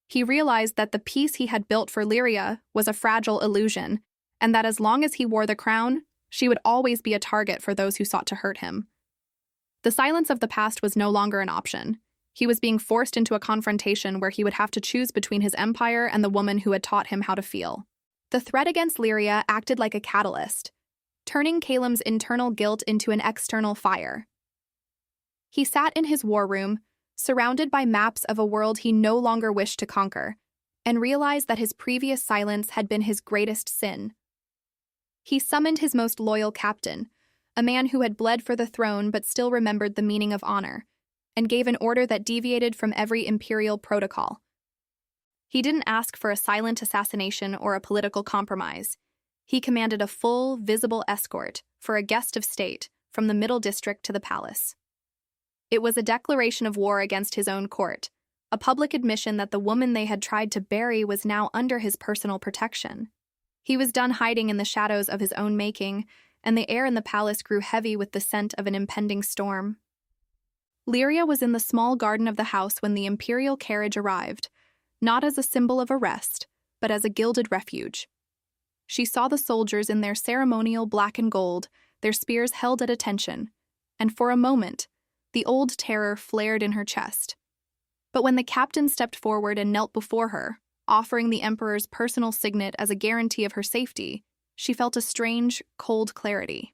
He realized that the peace he had built for Lyria was a fragile illusion, and that as long as he wore the crown, she would always be a target for those who sought to hurt him. The silence of the past was no longer an option. He was being forced into a confrontation where he would have to choose between his empire and the woman who had taught him how to feel. The threat against Lyria acted like a catalyst, turning Caelum's internal guilt into an external fire. He sat in his war room, surrounded by maps of a world he no longer wished to conquer, and realized that his previous silence had been his greatest sin. He summoned his most loyal captain, a man who had bled for the throne but still remembered the meaning of honor, and gave an order that deviated from every imperial protocol. He didn't ask for a silent assassination or a political compromise. He commanded a full, visible escort for a guest of state from the Middle District to the palace. It was a declaration of war against his own court, a public admission that the woman they had tried to bury was now under his personal protection. He was done hiding in the shadows of his own making, and the air in the palace grew heavy with the scent of an impending storm. Lyria was in the small garden of the house when the imperial carriage arrived, not as a symbol of arrest, but as a gilded refuge. She saw the soldiers in their ceremonial black and gold, their spears held at attention, and for a moment, the old terror flared in her chest. But when the captain stepped forward and knelt before her, offering the emperor's personal signet as a guarantee of her safety, she felt a strange, cold clarity.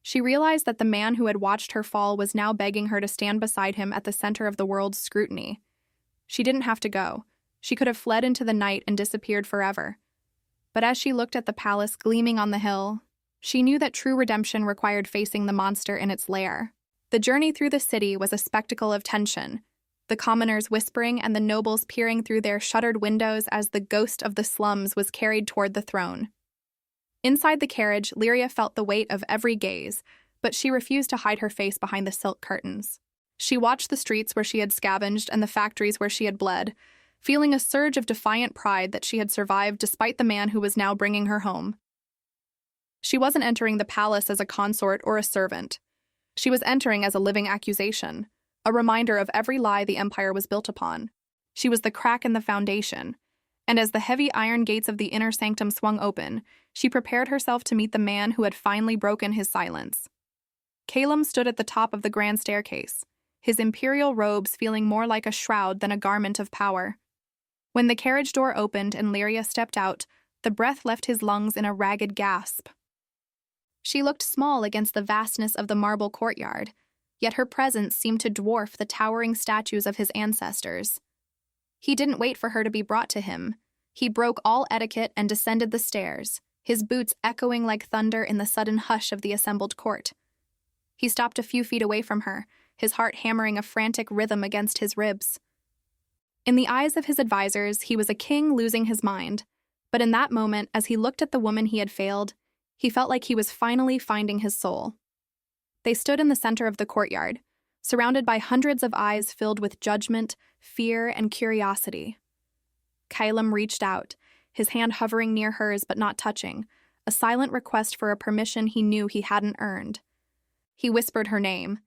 She realized that the man who had watched her fall was now begging her to stand beside him at the center of the world's scrutiny. She didn't have to go. She could have fled into the night and disappeared forever. But as she looked at the palace gleaming on the hill, she knew that true redemption required facing the monster in its lair. The journey through the city was a spectacle of tension, the commoners whispering and the nobles peering through their shuttered windows as the ghost of the slums was carried toward the throne. Inside the carriage, Lyria felt the weight of every gaze, but she refused to hide her face behind the silk curtains. She watched the streets where she had scavenged and the factories where she had bled, feeling a surge of defiant pride that she had survived despite the man who was now bringing her home. She wasn't entering the palace as a consort or a servant. She was entering as a living accusation, a reminder of every lie the empire was built upon. She was the crack in the foundation, and as the heavy iron gates of the inner sanctum swung open, she prepared herself to meet the man who had finally broken his silence. Caelum stood at the top of the grand staircase, his imperial robes feeling more like a shroud than a garment of power. When the carriage door opened and Lyria stepped out, the breath left his lungs in a ragged gasp. She looked small against the vastness of the marble courtyard, yet her presence seemed to dwarf the towering statues of his ancestors. He didn't wait for her to be brought to him. He broke all etiquette and descended the stairs, his boots echoing like thunder in the sudden hush of the assembled court. He stopped a few feet away from her, his heart hammering a frantic rhythm against his ribs. In the eyes of his advisors, he was a king losing his mind, but in that moment, as he looked at the woman he had failed, he felt like he was finally finding his soul. They stood in the center of the courtyard, surrounded by hundreds of eyes filled with judgment, fear, and curiosity. Caelum reached out, his hand hovering near hers but not touching, a silent request for a permission he knew he hadn't earned. He whispered her name,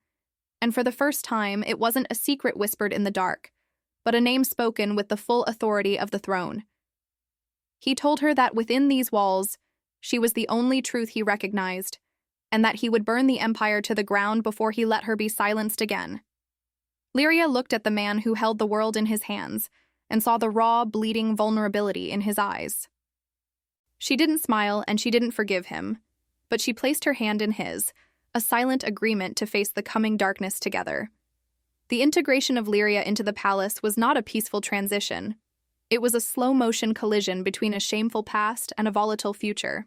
and for the first time, it wasn't a secret whispered in the dark, but a name spoken with the full authority of the throne. He told her that within these walls, she was the only truth he recognized, and that he would burn the empire to the ground before he let her be silenced again. Lyria looked at the man who held the world in his hands and saw the raw, bleeding vulnerability in his eyes. She didn't smile and she didn't forgive him, but she placed her hand in his, a silent agreement to face the coming darkness together. The integration of Lyria into the palace was not a peaceful transition. It was a slow-motion collision between a shameful past and a volatile future.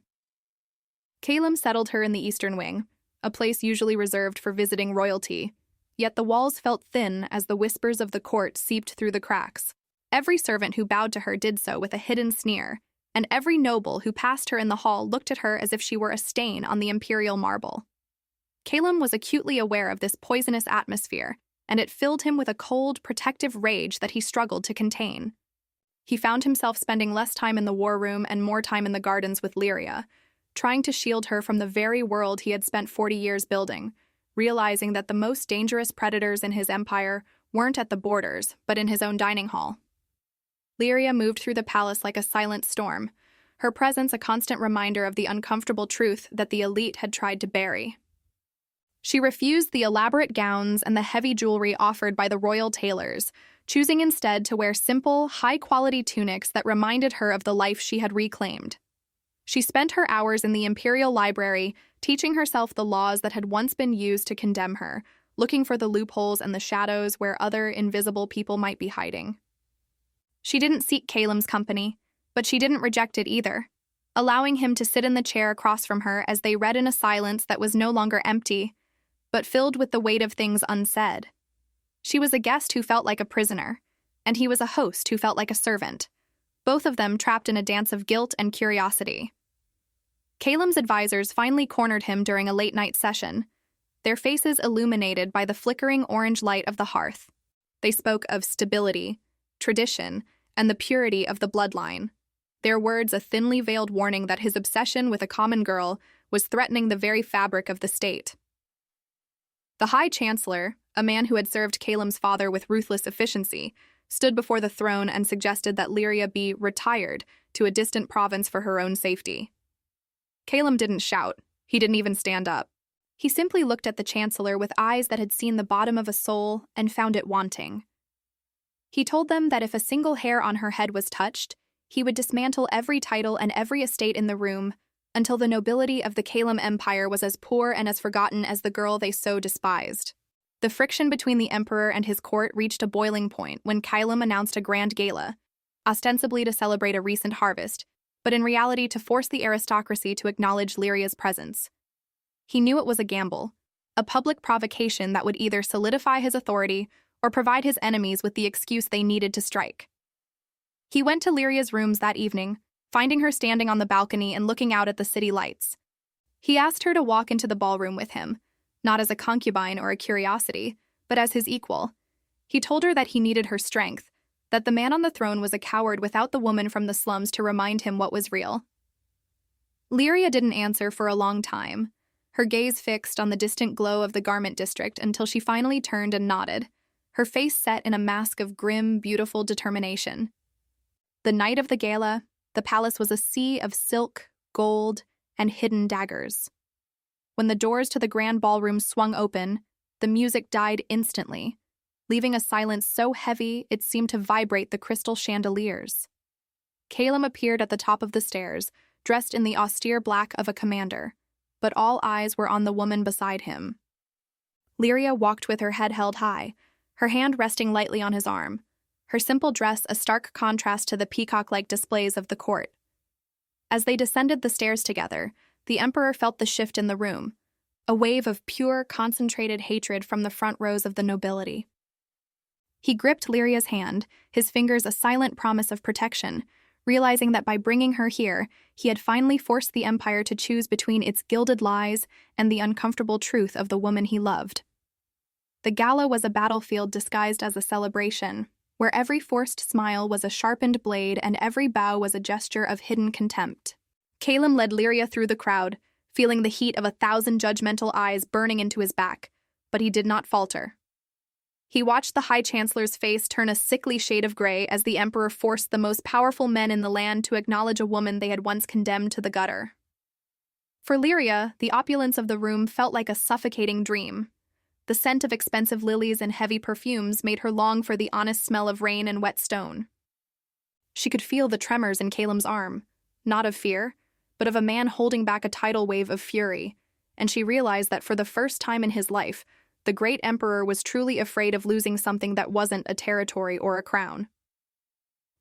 Caelum settled her in the eastern wing, a place usually reserved for visiting royalty, yet the walls felt thin as the whispers of the court seeped through the cracks. Every servant who bowed to her did so with a hidden sneer, and every noble who passed her in the hall looked at her as if she were a stain on the imperial marble. Caelum was acutely aware of this poisonous atmosphere, and it filled him with a cold, protective rage that he struggled to contain. He found himself spending less time in the war room and more time in the gardens with Lyria, trying to shield her from the very world he had spent 40 years building, realizing that the most dangerous predators in his empire weren't at the borders, but in his own dining hall. Lyria moved through the palace like a silent storm, her presence a constant reminder of the uncomfortable truth that the elite had tried to bury. She refused the elaborate gowns and the heavy jewelry offered by the royal tailors, choosing instead to wear simple, high-quality tunics that reminded her of the life she had reclaimed. She spent her hours in the imperial library, teaching herself the laws that had once been used to condemn her, looking for the loopholes and the shadows where other invisible people might be hiding. She didn't seek Caelum's company, but she didn't reject it either, allowing him to sit in the chair across from her as they read in a silence that was no longer empty, but filled with the weight of things unsaid. She was a guest who felt like a prisoner, and he was a host who felt like a servant, both of them trapped in a dance of guilt and curiosity. Caelum's advisors finally cornered him during a late-night session, their faces illuminated by the flickering orange light of the hearth. They spoke of stability, tradition, and the purity of the bloodline, their words a thinly veiled warning that his obsession with a common girl was threatening the very fabric of the state. The High Chancellor, a man who had served Caelum's father with ruthless efficiency, stood before the throne and suggested that Lyria be retired to a distant province for her own safety. Caelum didn't shout. He didn't even stand up. He simply looked at the Chancellor with eyes that had seen the bottom of a soul and found it wanting. He told them that if a single hair on her head was touched, he would dismantle every title and every estate in the room until the nobility of the Caelum Empire was as poor and as forgotten as the girl they so despised. The friction between the emperor and his court reached a boiling point when Caelum announced a grand gala, ostensibly to celebrate a recent harvest, but in reality to force the aristocracy to acknowledge Lyria's presence. He knew it was a gamble, a public provocation that would either solidify his authority or provide his enemies with the excuse they needed to strike. He went to Lyria's rooms that evening, finding her standing on the balcony and looking out at the city lights. He asked her to walk into the ballroom with him, not as a concubine or a curiosity, but as his equal. He told her that he needed her strength, that the man on the throne was a coward without the woman from the slums to remind him what was real. Lyria didn't answer for a long time, her gaze fixed on the distant glow of the garment district until she finally turned and nodded, her face set in a mask of grim, beautiful determination. The night of the gala, the palace was a sea of silk, gold, and hidden daggers. When the doors to the grand ballroom swung open, the music died instantly, leaving a silence so heavy it seemed to vibrate the crystal chandeliers. Caelum appeared at the top of the stairs, dressed in the austere black of a commander, but all eyes were on the woman beside him. Lyria walked with her head held high, her hand resting lightly on his arm, her simple dress a stark contrast to the peacock-like displays of the court. As they descended the stairs together, the emperor felt the shift in the room, a wave of pure, concentrated hatred from the front rows of the nobility. He gripped Lyria's hand, his fingers a silent promise of protection, realizing that by bringing her here, he had finally forced the empire to choose between its gilded lies and the uncomfortable truth of the woman he loved. The gala was a battlefield disguised as a celebration, where every forced smile was a sharpened blade and every bow was a gesture of hidden contempt. Caelum led Lyria through the crowd, feeling the heat of 1,000 judgmental eyes burning into his back, but he did not falter. He watched the High Chancellor's face turn a sickly shade of gray as the Emperor forced the most powerful men in the land to acknowledge a woman they had once condemned to the gutter. For Lyria, the opulence of the room felt like a suffocating dream. The scent of expensive lilies and heavy perfumes made her long for the honest smell of rain and wet stone. She could feel the tremors in Caelum's arm, not of fear, but of a man holding back a tidal wave of fury, and she realized that for the first time in his life, the great emperor was truly afraid of losing something that wasn't a territory or a crown.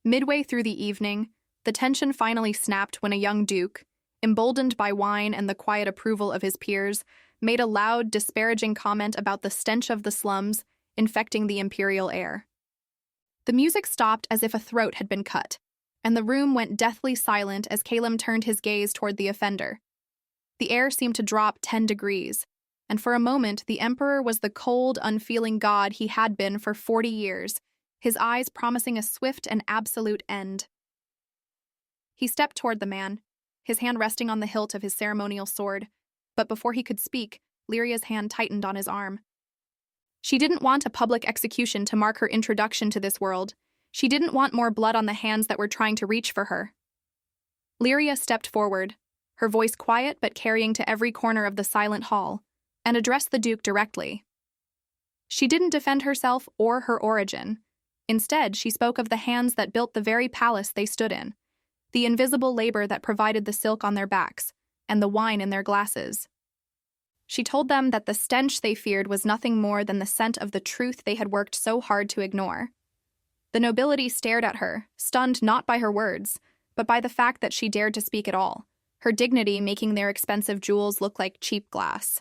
Midway through the evening, the tension finally snapped when a young duke, emboldened by wine and the quiet approval of his peers, made a loud, disparaging comment about the stench of the slums infecting the imperial air. The music stopped as if a throat had been cut, and the room went deathly silent as Caelum turned his gaze toward the offender. The air seemed to drop 10 degrees, and for a moment the emperor was the cold, unfeeling god he had been for 40 years, his eyes promising a swift and absolute end. He stepped toward the man, his hand resting on the hilt of his ceremonial sword, but before he could speak, Lyria's hand tightened on his arm. She didn't want a public execution to mark her introduction to this world. She didn't want more blood on the hands that were trying to reach for her. Lyria stepped forward, her voice quiet but carrying to every corner of the silent hall, and addressed the Duke directly. She didn't defend herself or her origin. Instead, she spoke of the hands that built the very palace they stood in, the invisible labor that provided the silk on their backs, and the wine in their glasses. She told them that the stench they feared was nothing more than the scent of the truth they had worked so hard to ignore. The nobility stared at her, stunned not by her words, but by the fact that she dared to speak at all, her dignity making their expensive jewels look like cheap glass.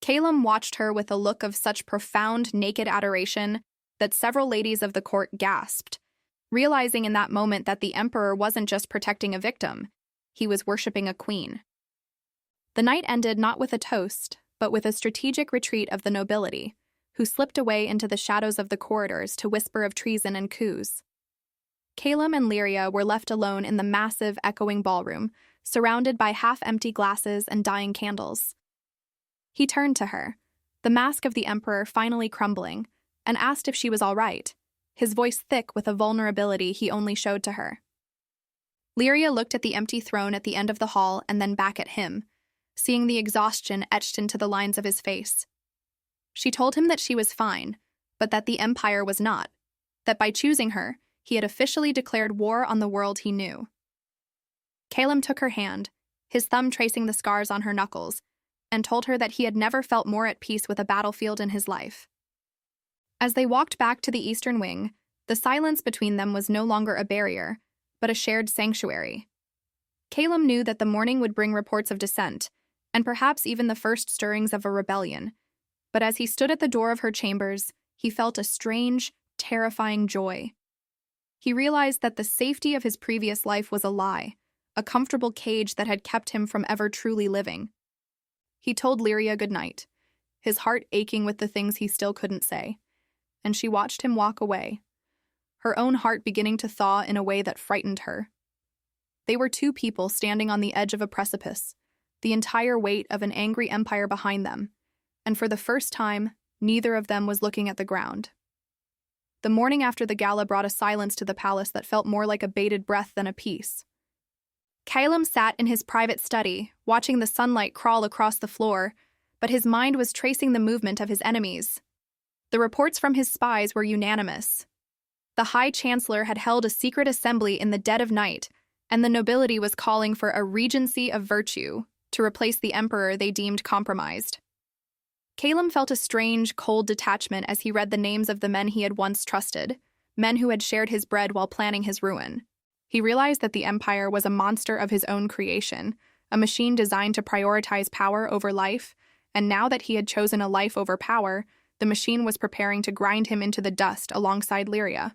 Caelum watched her with a look of such profound, naked adoration that several ladies of the court gasped, realizing in that moment that the emperor wasn't just protecting a victim, he was worshipping a queen. The night ended not with a toast, but with a strategic retreat of the nobility, who slipped away into the shadows of the corridors to whisper of treason and coups. Caelum and Lyria were left alone in the massive, echoing ballroom, surrounded by half-empty glasses and dying candles. He turned to her, the mask of the emperor finally crumbling, and asked if she was all right, his voice thick with a vulnerability he only showed to her. Lyria looked at the empty throne at the end of the hall and then back at him, seeing the exhaustion etched into the lines of his face. She told him that she was fine, but that the empire was not, that by choosing her, he had officially declared war on the world he knew. Caelum took her hand, his thumb tracing the scars on her knuckles, and told her that he had never felt more at peace with a battlefield in his life. As they walked back to the eastern wing, the silence between them was no longer a barrier, but a shared sanctuary. Caelum knew that the morning would bring reports of dissent, and perhaps even the first stirrings of a rebellion, but as he stood at the door of her chambers, he felt a strange, terrifying joy. He realized that the safety of his previous life was a lie, a comfortable cage that had kept him from ever truly living. He told Lyria goodnight, his heart aching with the things he still couldn't say, and she watched him walk away, her own heart beginning to thaw in a way that frightened her. They were two people standing on the edge of a precipice, the entire weight of an angry empire behind them, and for the first time, neither of them was looking at the ground. The morning after the gala brought a silence to the palace that felt more like a bated breath than a peace. Caelum sat in his private study, watching the sunlight crawl across the floor, but his mind was tracing the movement of his enemies. The reports from his spies were unanimous. The High Chancellor had held a secret assembly in the dead of night, and the nobility was calling for a regency of virtue to replace the emperor they deemed compromised. Caelum felt a strange, cold detachment as he read the names of the men he had once trusted, men who had shared his bread while planning his ruin. He realized that the Empire was a monster of his own creation, a machine designed to prioritize power over life, and now that he had chosen a life over power, the machine was preparing to grind him into the dust alongside Lyria.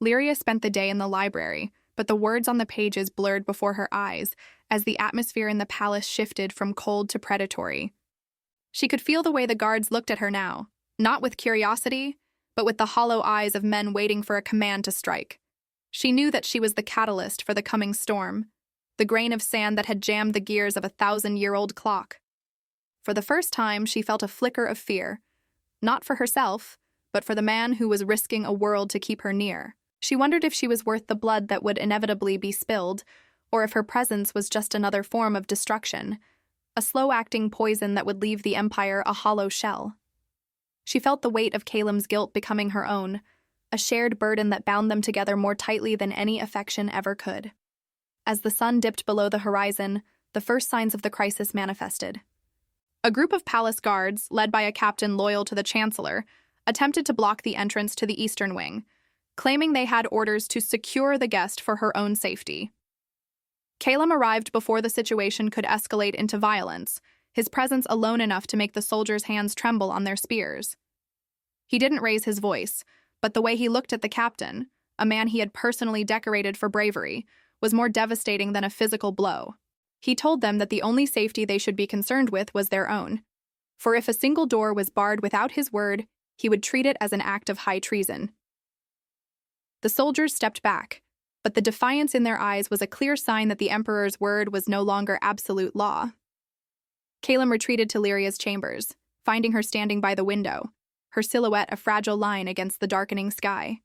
Lyria spent the day in the library, but the words on the pages blurred before her eyes as the atmosphere in the palace shifted from cold to predatory. She could feel the way the guards looked at her now, not with curiosity, but with the hollow eyes of men waiting for a command to strike. She knew that she was the catalyst for the coming storm, the grain of sand that had jammed the gears of a 1,000-year-old clock. For the first time, she felt a flicker of fear, not for herself, but for the man who was risking a world to keep her near. She wondered if she was worth the blood that would inevitably be spilled, or if her presence was just another form of destruction, a slow-acting poison that would leave the Empire a hollow shell. She felt the weight of Caelum's guilt becoming her own, a shared burden that bound them together more tightly than any affection ever could. As the sun dipped below the horizon, the first signs of the crisis manifested. A group of palace guards, led by a captain loyal to the Chancellor, attempted to block the entrance to the eastern wing, claiming they had orders to secure the guest for her own safety. Caelum arrived before the situation could escalate into violence, his presence alone enough to make the soldiers' hands tremble on their spears. He didn't raise his voice, but the way he looked at the captain, a man he had personally decorated for bravery, was more devastating than a physical blow. He told them that the only safety they should be concerned with was their own. For if a single door was barred without his word, he would treat it as an act of high treason. The soldiers stepped back, but the defiance in their eyes was a clear sign that the Emperor's word was no longer absolute law. Caelum retreated to Lyria's chambers, finding her standing by the window, her silhouette a fragile line against the darkening sky.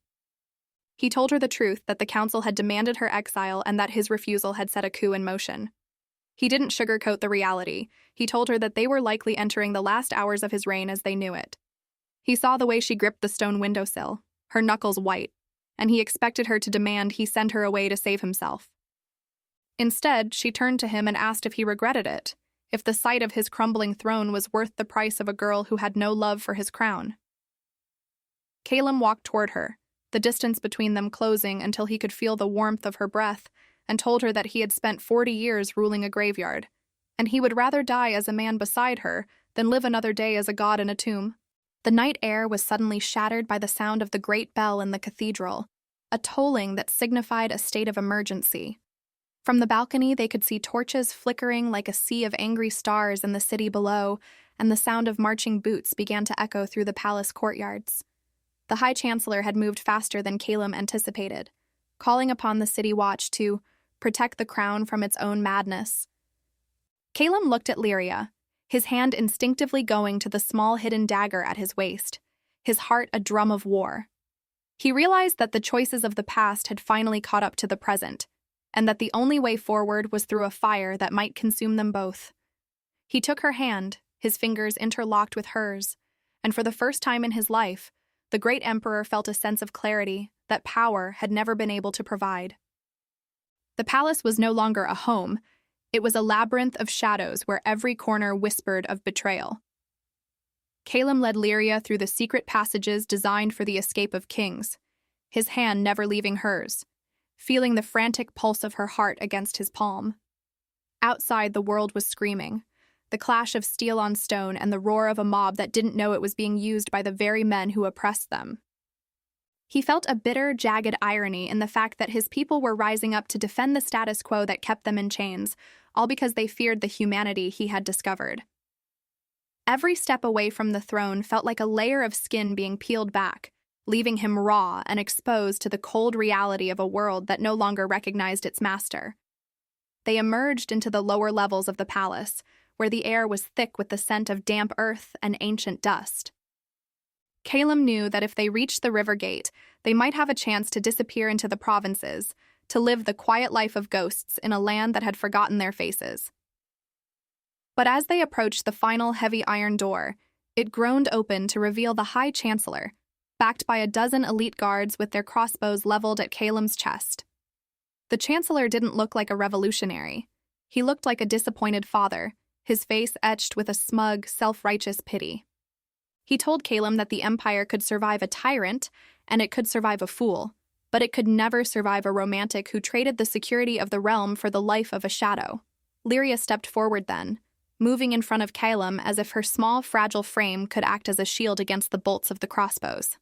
He told her the truth that the council had demanded her exile and that his refusal had set a coup in motion. He didn't sugarcoat the reality. He told her that they were likely entering the last hours of his reign as they knew it. He saw the way she gripped the stone windowsill, her knuckles white, and he expected her to demand he send her away to save himself. Instead, she turned to him and asked if he regretted it, if the sight of his crumbling throne was worth the price of a girl who had no love for his crown. Caelum walked toward her, the distance between them closing until he could feel the warmth of her breath, and told her that he had spent 40 years ruling a graveyard, and he would rather die as a man beside her than live another day as a god in a tomb. The night air was suddenly shattered by the sound of the great bell in the cathedral, a tolling that signified a state of emergency. From the balcony, they could see torches flickering like a sea of angry stars in the city below, and the sound of marching boots began to echo through the palace courtyards. The High Chancellor had moved faster than Caelum anticipated, calling upon the city watch to protect the crown from its own madness. Caelum looked at Lyria, his hand instinctively going to the small hidden dagger at his waist, his heart a drum of war. He realized that the choices of the past had finally caught up to the present, and that the only way forward was through a fire that might consume them both. He took her hand, his fingers interlocked with hers, and for the first time in his life, the great emperor felt a sense of clarity that power had never been able to provide. The palace was no longer a home. It was a labyrinth of shadows where every corner whispered of betrayal. Caelum led Lyria through the secret passages designed for the escape of kings, his hand never leaving hers, feeling the frantic pulse of her heart against his palm. Outside, the world was screaming, the clash of steel on stone and the roar of a mob that didn't know it was being used by the very men who oppressed them. He felt a bitter, jagged irony in the fact that his people were rising up to defend the status quo that kept them in chains, all because they feared the humanity he had discovered. Every step away from the throne felt like a layer of skin being peeled back, leaving him raw and exposed to the cold reality of a world that no longer recognized its master. They emerged into the lower levels of the palace, where the air was thick with the scent of damp earth and ancient dust. Caelum knew that if they reached the river gate, they might have a chance to disappear into the provinces, to live the quiet life of ghosts in a land that had forgotten their faces. But as they approached the final heavy iron door, it groaned open to reveal the High Chancellor, backed by a dozen elite guards with their crossbows leveled at Caelum's chest. The Chancellor didn't look like a revolutionary. He looked like a disappointed father, his face etched with a smug, self-righteous pity. He told Caelum that the Empire could survive a tyrant, and it could survive a fool, but it could never survive a romantic who traded the security of the realm for the life of a shadow. Lyria stepped forward then, moving in front of Caelum as if her small, fragile frame could act as a shield against the bolts of the crossbows.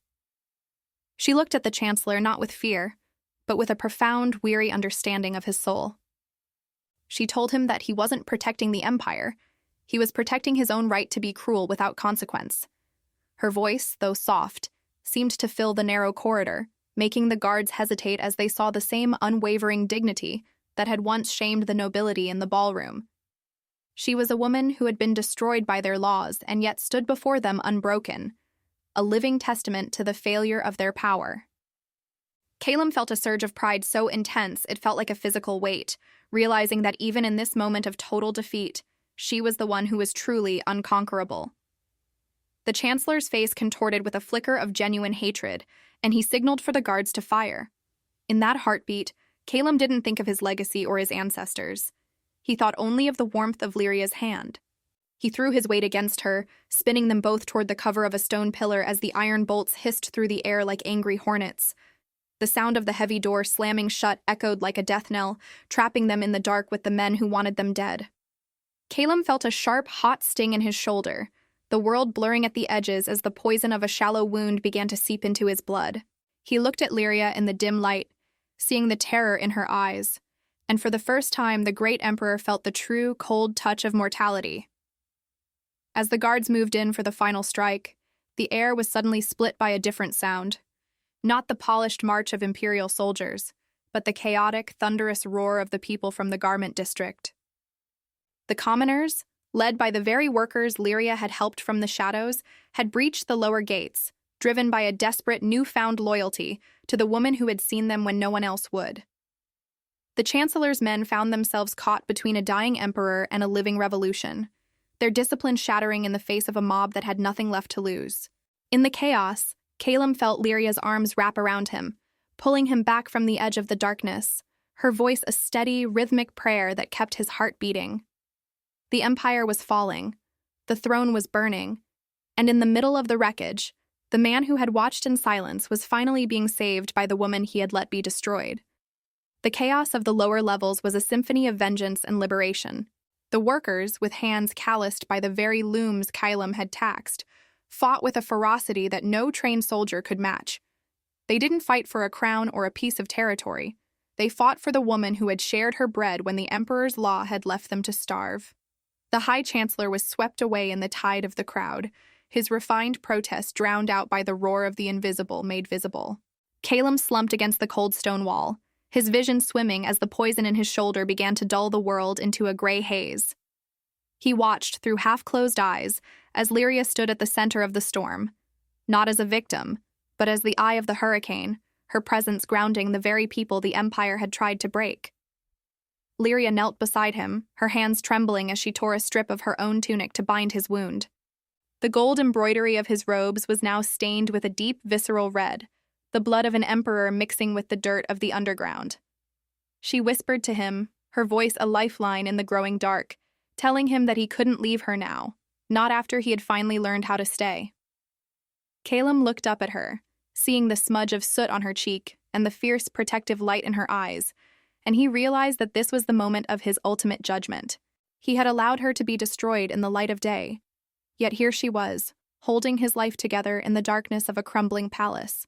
She looked at the Chancellor not with fear, but with a profound, weary understanding of his soul. She told him that he wasn't protecting the Empire, he was protecting his own right to be cruel without consequence. Her voice, though soft, seemed to fill the narrow corridor, making the guards hesitate as they saw the same unwavering dignity that had once shamed the nobility in the ballroom. She was a woman who had been destroyed by their laws and yet stood before them unbroken, a living testament to the failure of their power. Caelum felt a surge of pride so intense it felt like a physical weight, realizing that even in this moment of total defeat, she was the one who was truly unconquerable. The Chancellor's face contorted with a flicker of genuine hatred, and he signaled for the guards to fire. In that heartbeat, Caelum didn't think of his legacy or his ancestors. He thought only of the warmth of Lyria's hand. He threw his weight against her, spinning them both toward the cover of a stone pillar as the iron bolts hissed through the air like angry hornets. The sound of the heavy door slamming shut echoed like a death knell, trapping them in the dark with the men who wanted them dead. Caelum felt a sharp, hot sting in his shoulder, the world blurring at the edges as the poison of a shallow wound began to seep into his blood. He looked at Lyria in the dim light, seeing the terror in her eyes, and for the first time the great emperor felt the true, cold touch of mortality. As the guards moved in for the final strike, the air was suddenly split by a different sound. Not the polished march of imperial soldiers, but the chaotic, thunderous roar of the people from the garment district. The commoners, led by the very workers Lyria had helped from the shadows, had breached the lower gates, driven by a desperate, newfound loyalty to the woman who had seen them when no one else would. The Chancellor's men found themselves caught between a dying emperor and a living revolution, their discipline shattering in the face of a mob that had nothing left to lose. In the chaos, Caelum felt Lyria's arms wrap around him, pulling him back from the edge of the darkness, her voice a steady, rhythmic prayer that kept his heart beating. The Empire was falling, the throne was burning, and in the middle of the wreckage, the man who had watched in silence was finally being saved by the woman he had let be destroyed. The chaos of the lower levels was a symphony of vengeance and liberation. The workers, with hands calloused by the very looms Caelum had taxed, fought with a ferocity that no trained soldier could match. They didn't fight for a crown or a piece of territory. They fought for the woman who had shared her bread when the Emperor's law had left them to starve. The High Chancellor was swept away in the tide of the crowd, his refined protest drowned out by the roar of the invisible made visible. Caelum slumped against the cold stone wall, his vision swimming as the poison in his shoulder began to dull the world into a gray haze. He watched through half-closed eyes as Lyria stood at the center of the storm, not as a victim, but as the eye of the hurricane, her presence grounding the very people the Empire had tried to break. Lyria knelt beside him, her hands trembling as she tore a strip of her own tunic to bind his wound. The gold embroidery of his robes was now stained with a deep, visceral red, the blood of an emperor mixing with the dirt of the underground. She whispered to him, her voice a lifeline in the growing dark, telling him that he couldn't leave her now, not after he had finally learned how to stay. Caelum looked up at her, seeing the smudge of soot on her cheek and the fierce, protective light in her eyes, and he realized that this was the moment of his ultimate judgment. He had allowed her to be destroyed in the light of day, yet here she was, holding his life together in the darkness of a crumbling palace.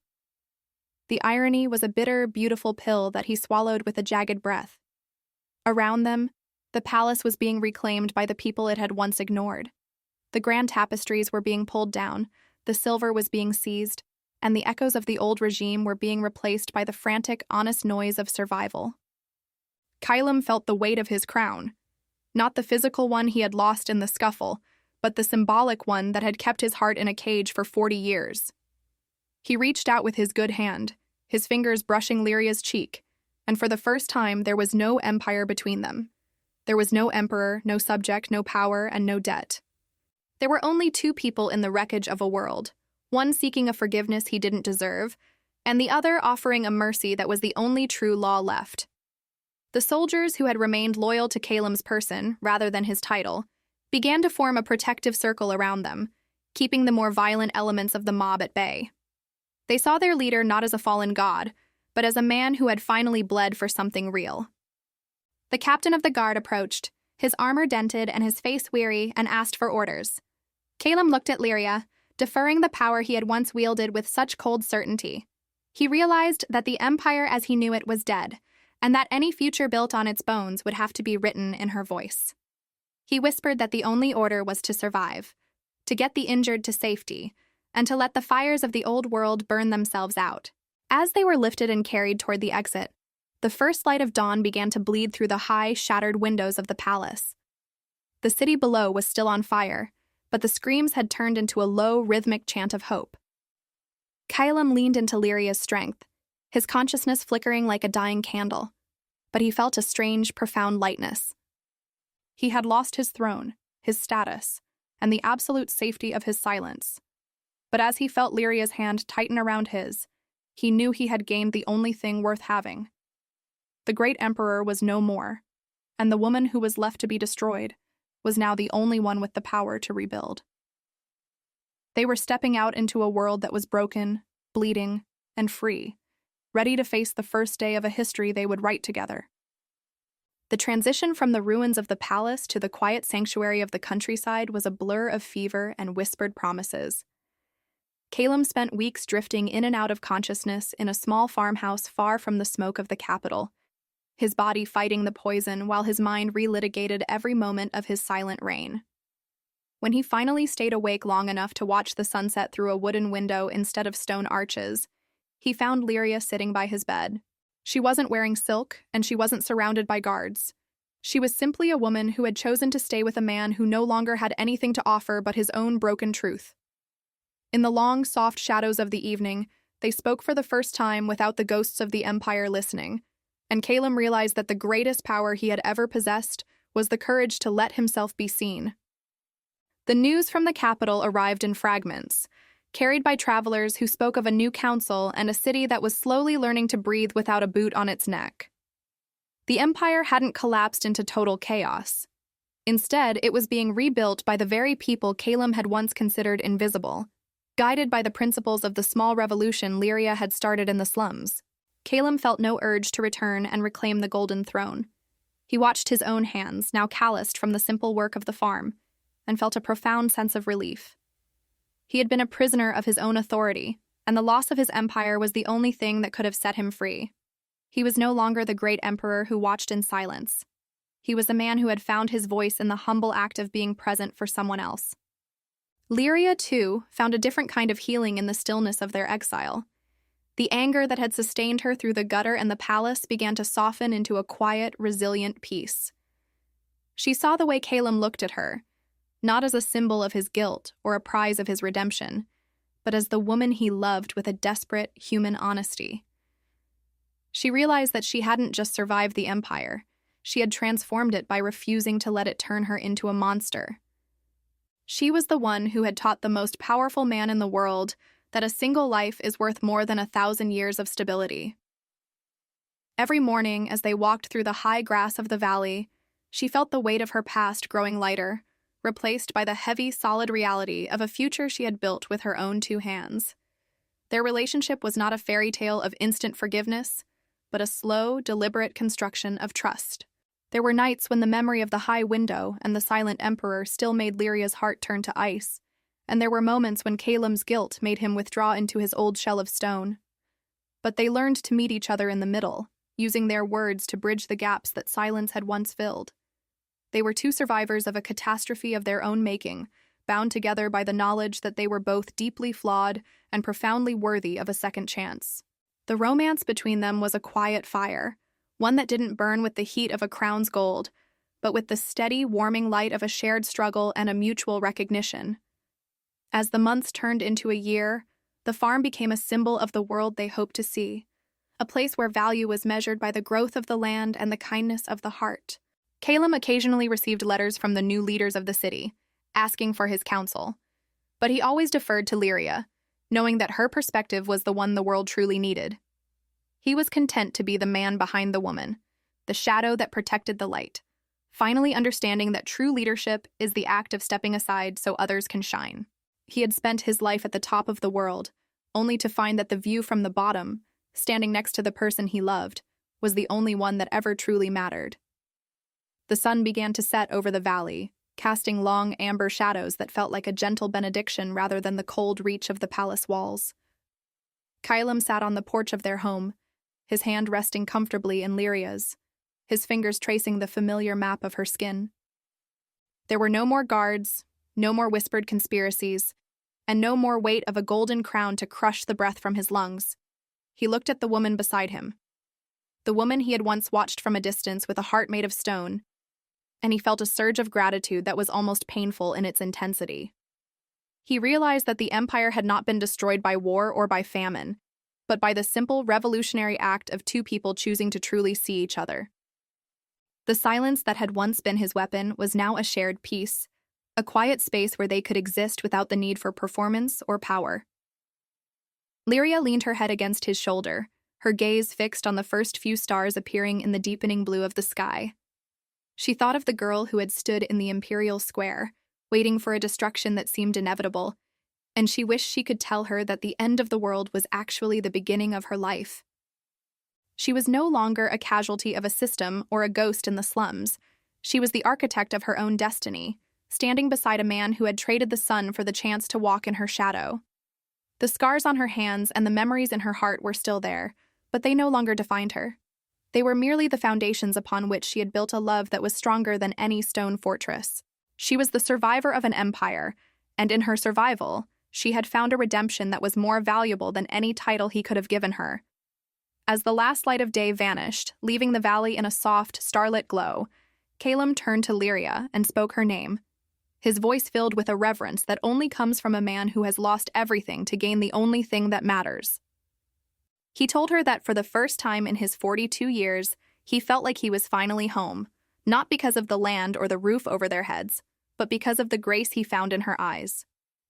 The irony was a bitter, beautiful pill that he swallowed with a jagged breath. Around them, the palace was being reclaimed by the people it had once ignored. The grand tapestries were being pulled down, the silver was being seized, and the echoes of the old regime were being replaced by the frantic, honest noise of survival. Caelum felt the weight of his crown, not the physical one he had lost in the scuffle, but the symbolic one that had kept his heart in a cage for 40 years. He reached out with his good hand, his fingers brushing Lyria's cheek, and for the first time there was no empire between them. There was no emperor, no subject, no power, and no debt. There were only two people in the wreckage of a world, one seeking a forgiveness he didn't deserve, and the other offering a mercy that was the only true law left. The soldiers who had remained loyal to Caelum's person, rather than his title, began to form a protective circle around them, keeping the more violent elements of the mob at bay. They saw their leader not as a fallen god, but as a man who had finally bled for something real. The captain of the guard approached, his armor dented and his face weary, and asked for orders. Caelum looked at Lyria, deferring the power he had once wielded with such cold certainty. He realized that the empire as he knew it was dead, and that any future built on its bones would have to be written in her voice. He whispered that the only order was to survive, to get the injured to safety, and to let the fires of the old world burn themselves out. As they were lifted and carried toward the exit, the first light of dawn began to bleed through the high, shattered windows of the palace. The city below was still on fire, but the screams had turned into a low, rhythmic chant of hope. Caelum leaned into Lyria's strength, his consciousness flickering like a dying candle, but he felt a strange, profound lightness. He had lost his throne, his status, and the absolute safety of his silence. But as he felt Lyria's hand tighten around his, he knew he had gained the only thing worth having. The great emperor was no more, and the woman who was left to be destroyed was now the only one with the power to rebuild. They were stepping out into a world that was broken, bleeding, and free, ready to face the first day of a history they would write together. The transition from the ruins of the palace to the quiet sanctuary of the countryside was a blur of fever and whispered promises. Caelum spent weeks drifting in and out of consciousness in a small farmhouse far from the smoke of the capital, his body fighting the poison while his mind relitigated every moment of his silent reign. When he finally stayed awake long enough to watch the sunset through a wooden window instead of stone arches, he found Lyria sitting by his bed. She wasn't wearing silk, and she wasn't surrounded by guards. She was simply a woman who had chosen to stay with a man who no longer had anything to offer but his own broken truth. In the long, soft shadows of the evening, they spoke for the first time without the ghosts of the Empire listening, and Caelum realized that the greatest power he had ever possessed was the courage to let himself be seen. The news from the capital arrived in fragments, carried by travelers who spoke of a new council and a city that was slowly learning to breathe without a boot on its neck. The empire hadn't collapsed into total chaos. Instead, it was being rebuilt by the very people Caelum had once considered invisible, guided by the principles of the small revolution Lyria had started in the slums. Caelum felt no urge to return and reclaim the golden throne. He watched his own hands, now calloused from the simple work of the farm, and felt a profound sense of relief. He had been a prisoner of his own authority, and the loss of his empire was the only thing that could have set him free. He was no longer the great emperor who watched in silence. He was the man who had found his voice in the humble act of being present for someone else. Lyria, too, found a different kind of healing in the stillness of their exile. The anger that had sustained her through the gutter and the palace began to soften into a quiet, resilient peace. She saw the way Caelum looked at her, not as a symbol of his guilt or a prize of his redemption, but as the woman he loved with a desperate, human honesty. She realized that she hadn't just survived the empire, she had transformed it by refusing to let it turn her into a monster. She was the one who had taught the most powerful man in the world that a single life is worth more than 1,000 years of stability. Every morning, as they walked through the high grass of the valley, she felt the weight of her past growing lighter, replaced by the heavy, solid reality of a future she had built with her own 2 hands. Their relationship was not a fairy tale of instant forgiveness, but a slow, deliberate construction of trust. There were nights when the memory of the high window and the silent emperor still made Lyria's heart turn to ice, and there were moments when Caelum's guilt made him withdraw into his old shell of stone. But they learned to meet each other in the middle, using their words to bridge the gaps that silence had once filled. They were 2 survivors of a catastrophe of their own making, bound together by the knowledge that they were both deeply flawed and profoundly worthy of a second chance. The romance between them was a quiet fire, one that didn't burn with the heat of a crown's gold, but with the steady, warming light of a shared struggle and a mutual recognition. As the months turned into a year, the farm became a symbol of the world they hoped to see, a place where value was measured by the growth of the land and the kindness of the heart. Caelum occasionally received letters from the new leaders of the city, asking for his counsel, but he always deferred to Lyria, knowing that her perspective was the one the world truly needed. He was content to be the man behind the woman, the shadow that protected the light, finally understanding that true leadership is the act of stepping aside so others can shine. He had spent his life at the top of the world, only to find that the view from the bottom standing next to the person he loved, was the only one that ever truly mattered. The sun began to set over the valley, casting long amber shadows that felt like a gentle benediction rather than the cold reach of the palace walls. Caelum sat on the porch of their home, his hand resting comfortably in Lyria's, his fingers tracing the familiar map of her skin. There were no more guards, no more whispered conspiracies, and no more weight of a golden crown to crush the breath from his lungs. He looked at the woman beside him, the woman he had once watched from a distance with a heart made of stone, and he felt a surge of gratitude that was almost painful in its intensity. He realized that the empire had not been destroyed by war or by famine, but by the simple revolutionary act of two people choosing to truly see each other. The silence that had once been his weapon was now a shared peace, a quiet space where they could exist without the need for performance or power. Lyria leaned her head against his shoulder, her gaze fixed on the first few stars appearing in the deepening blue of the sky. She thought of the girl who had stood in the imperial square, waiting for a destruction that seemed inevitable, and she wished she could tell her that the end of the world was actually the beginning of her life. She was no longer a casualty of a system or a ghost in the slums. She was the architect of her own destiny, standing beside a man who had traded the sun for the chance to walk in her shadow. The scars on her hands and the memories in her heart were still there, but they no longer defined her. They were merely the foundations upon which she had built a love that was stronger than any stone fortress. She was the survivor of an empire, and in her survival, she had found a redemption that was more valuable than any title he could have given her. As the last light of day vanished, leaving the valley in a soft, starlit glow, Caelum turned to Lyria and spoke her name, his voice filled with a reverence that only comes from a man who has lost everything to gain the only thing that matters. He told her that for the first time in his 42 years, he felt like he was finally home, not because of the land or the roof over their heads, but because of the grace he found in her eyes.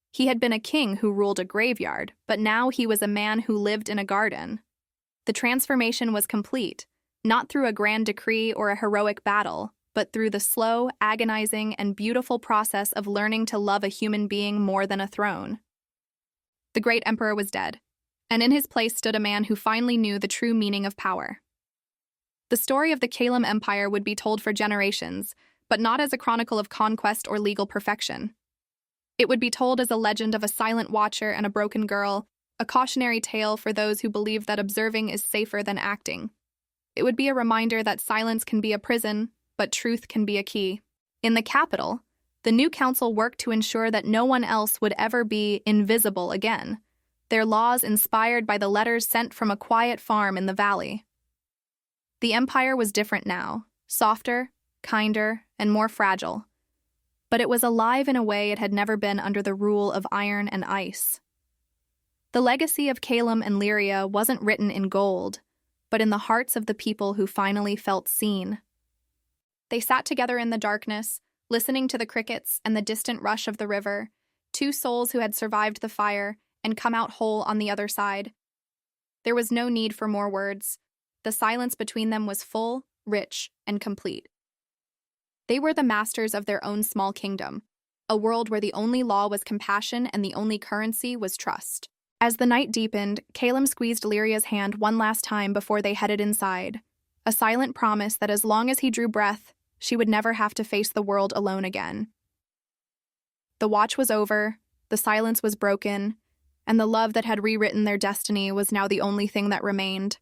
He had been a king who ruled a graveyard, but now he was a man who lived in a garden. The transformation was complete, not through a grand decree or a heroic battle, but through the slow, agonizing, and beautiful process of learning to love a human being more than a throne. The great emperor was dead, and in his place stood a man who finally knew the true meaning of power. The story of the Caelum Empire would be told for generations, but not as a chronicle of conquest or legal perfection. It would be told as a legend of a silent watcher and a broken girl, a cautionary tale for those who believe that observing is safer than acting. It would be a reminder that silence can be a prison, but truth can be a key. In the capital, the new council worked to ensure that no one else would ever be invisible again, their laws inspired by the letters sent from a quiet farm in the valley. The empire was different now, softer, kinder, and more fragile. But it was alive in a way it had never been under the rule of iron and ice. The legacy of Caelum and Lyria wasn't written in gold, but in the hearts of the people who finally felt seen. They sat together in the darkness, listening to the crickets and the distant rush of the river, two souls who had survived the fire and come out whole on the other side. There was no need for more words. The silence between them was full, rich, and complete. They were the masters of their own small kingdom, a world where the only law was compassion and the only currency was trust. As the night deepened, Caelum squeezed Lyria's hand one last time before they headed inside, a silent promise that as long as he drew breath, she would never have to face the world alone again. The watch was over, the silence was broken, and the love that had rewritten their destiny was now the only thing that remained.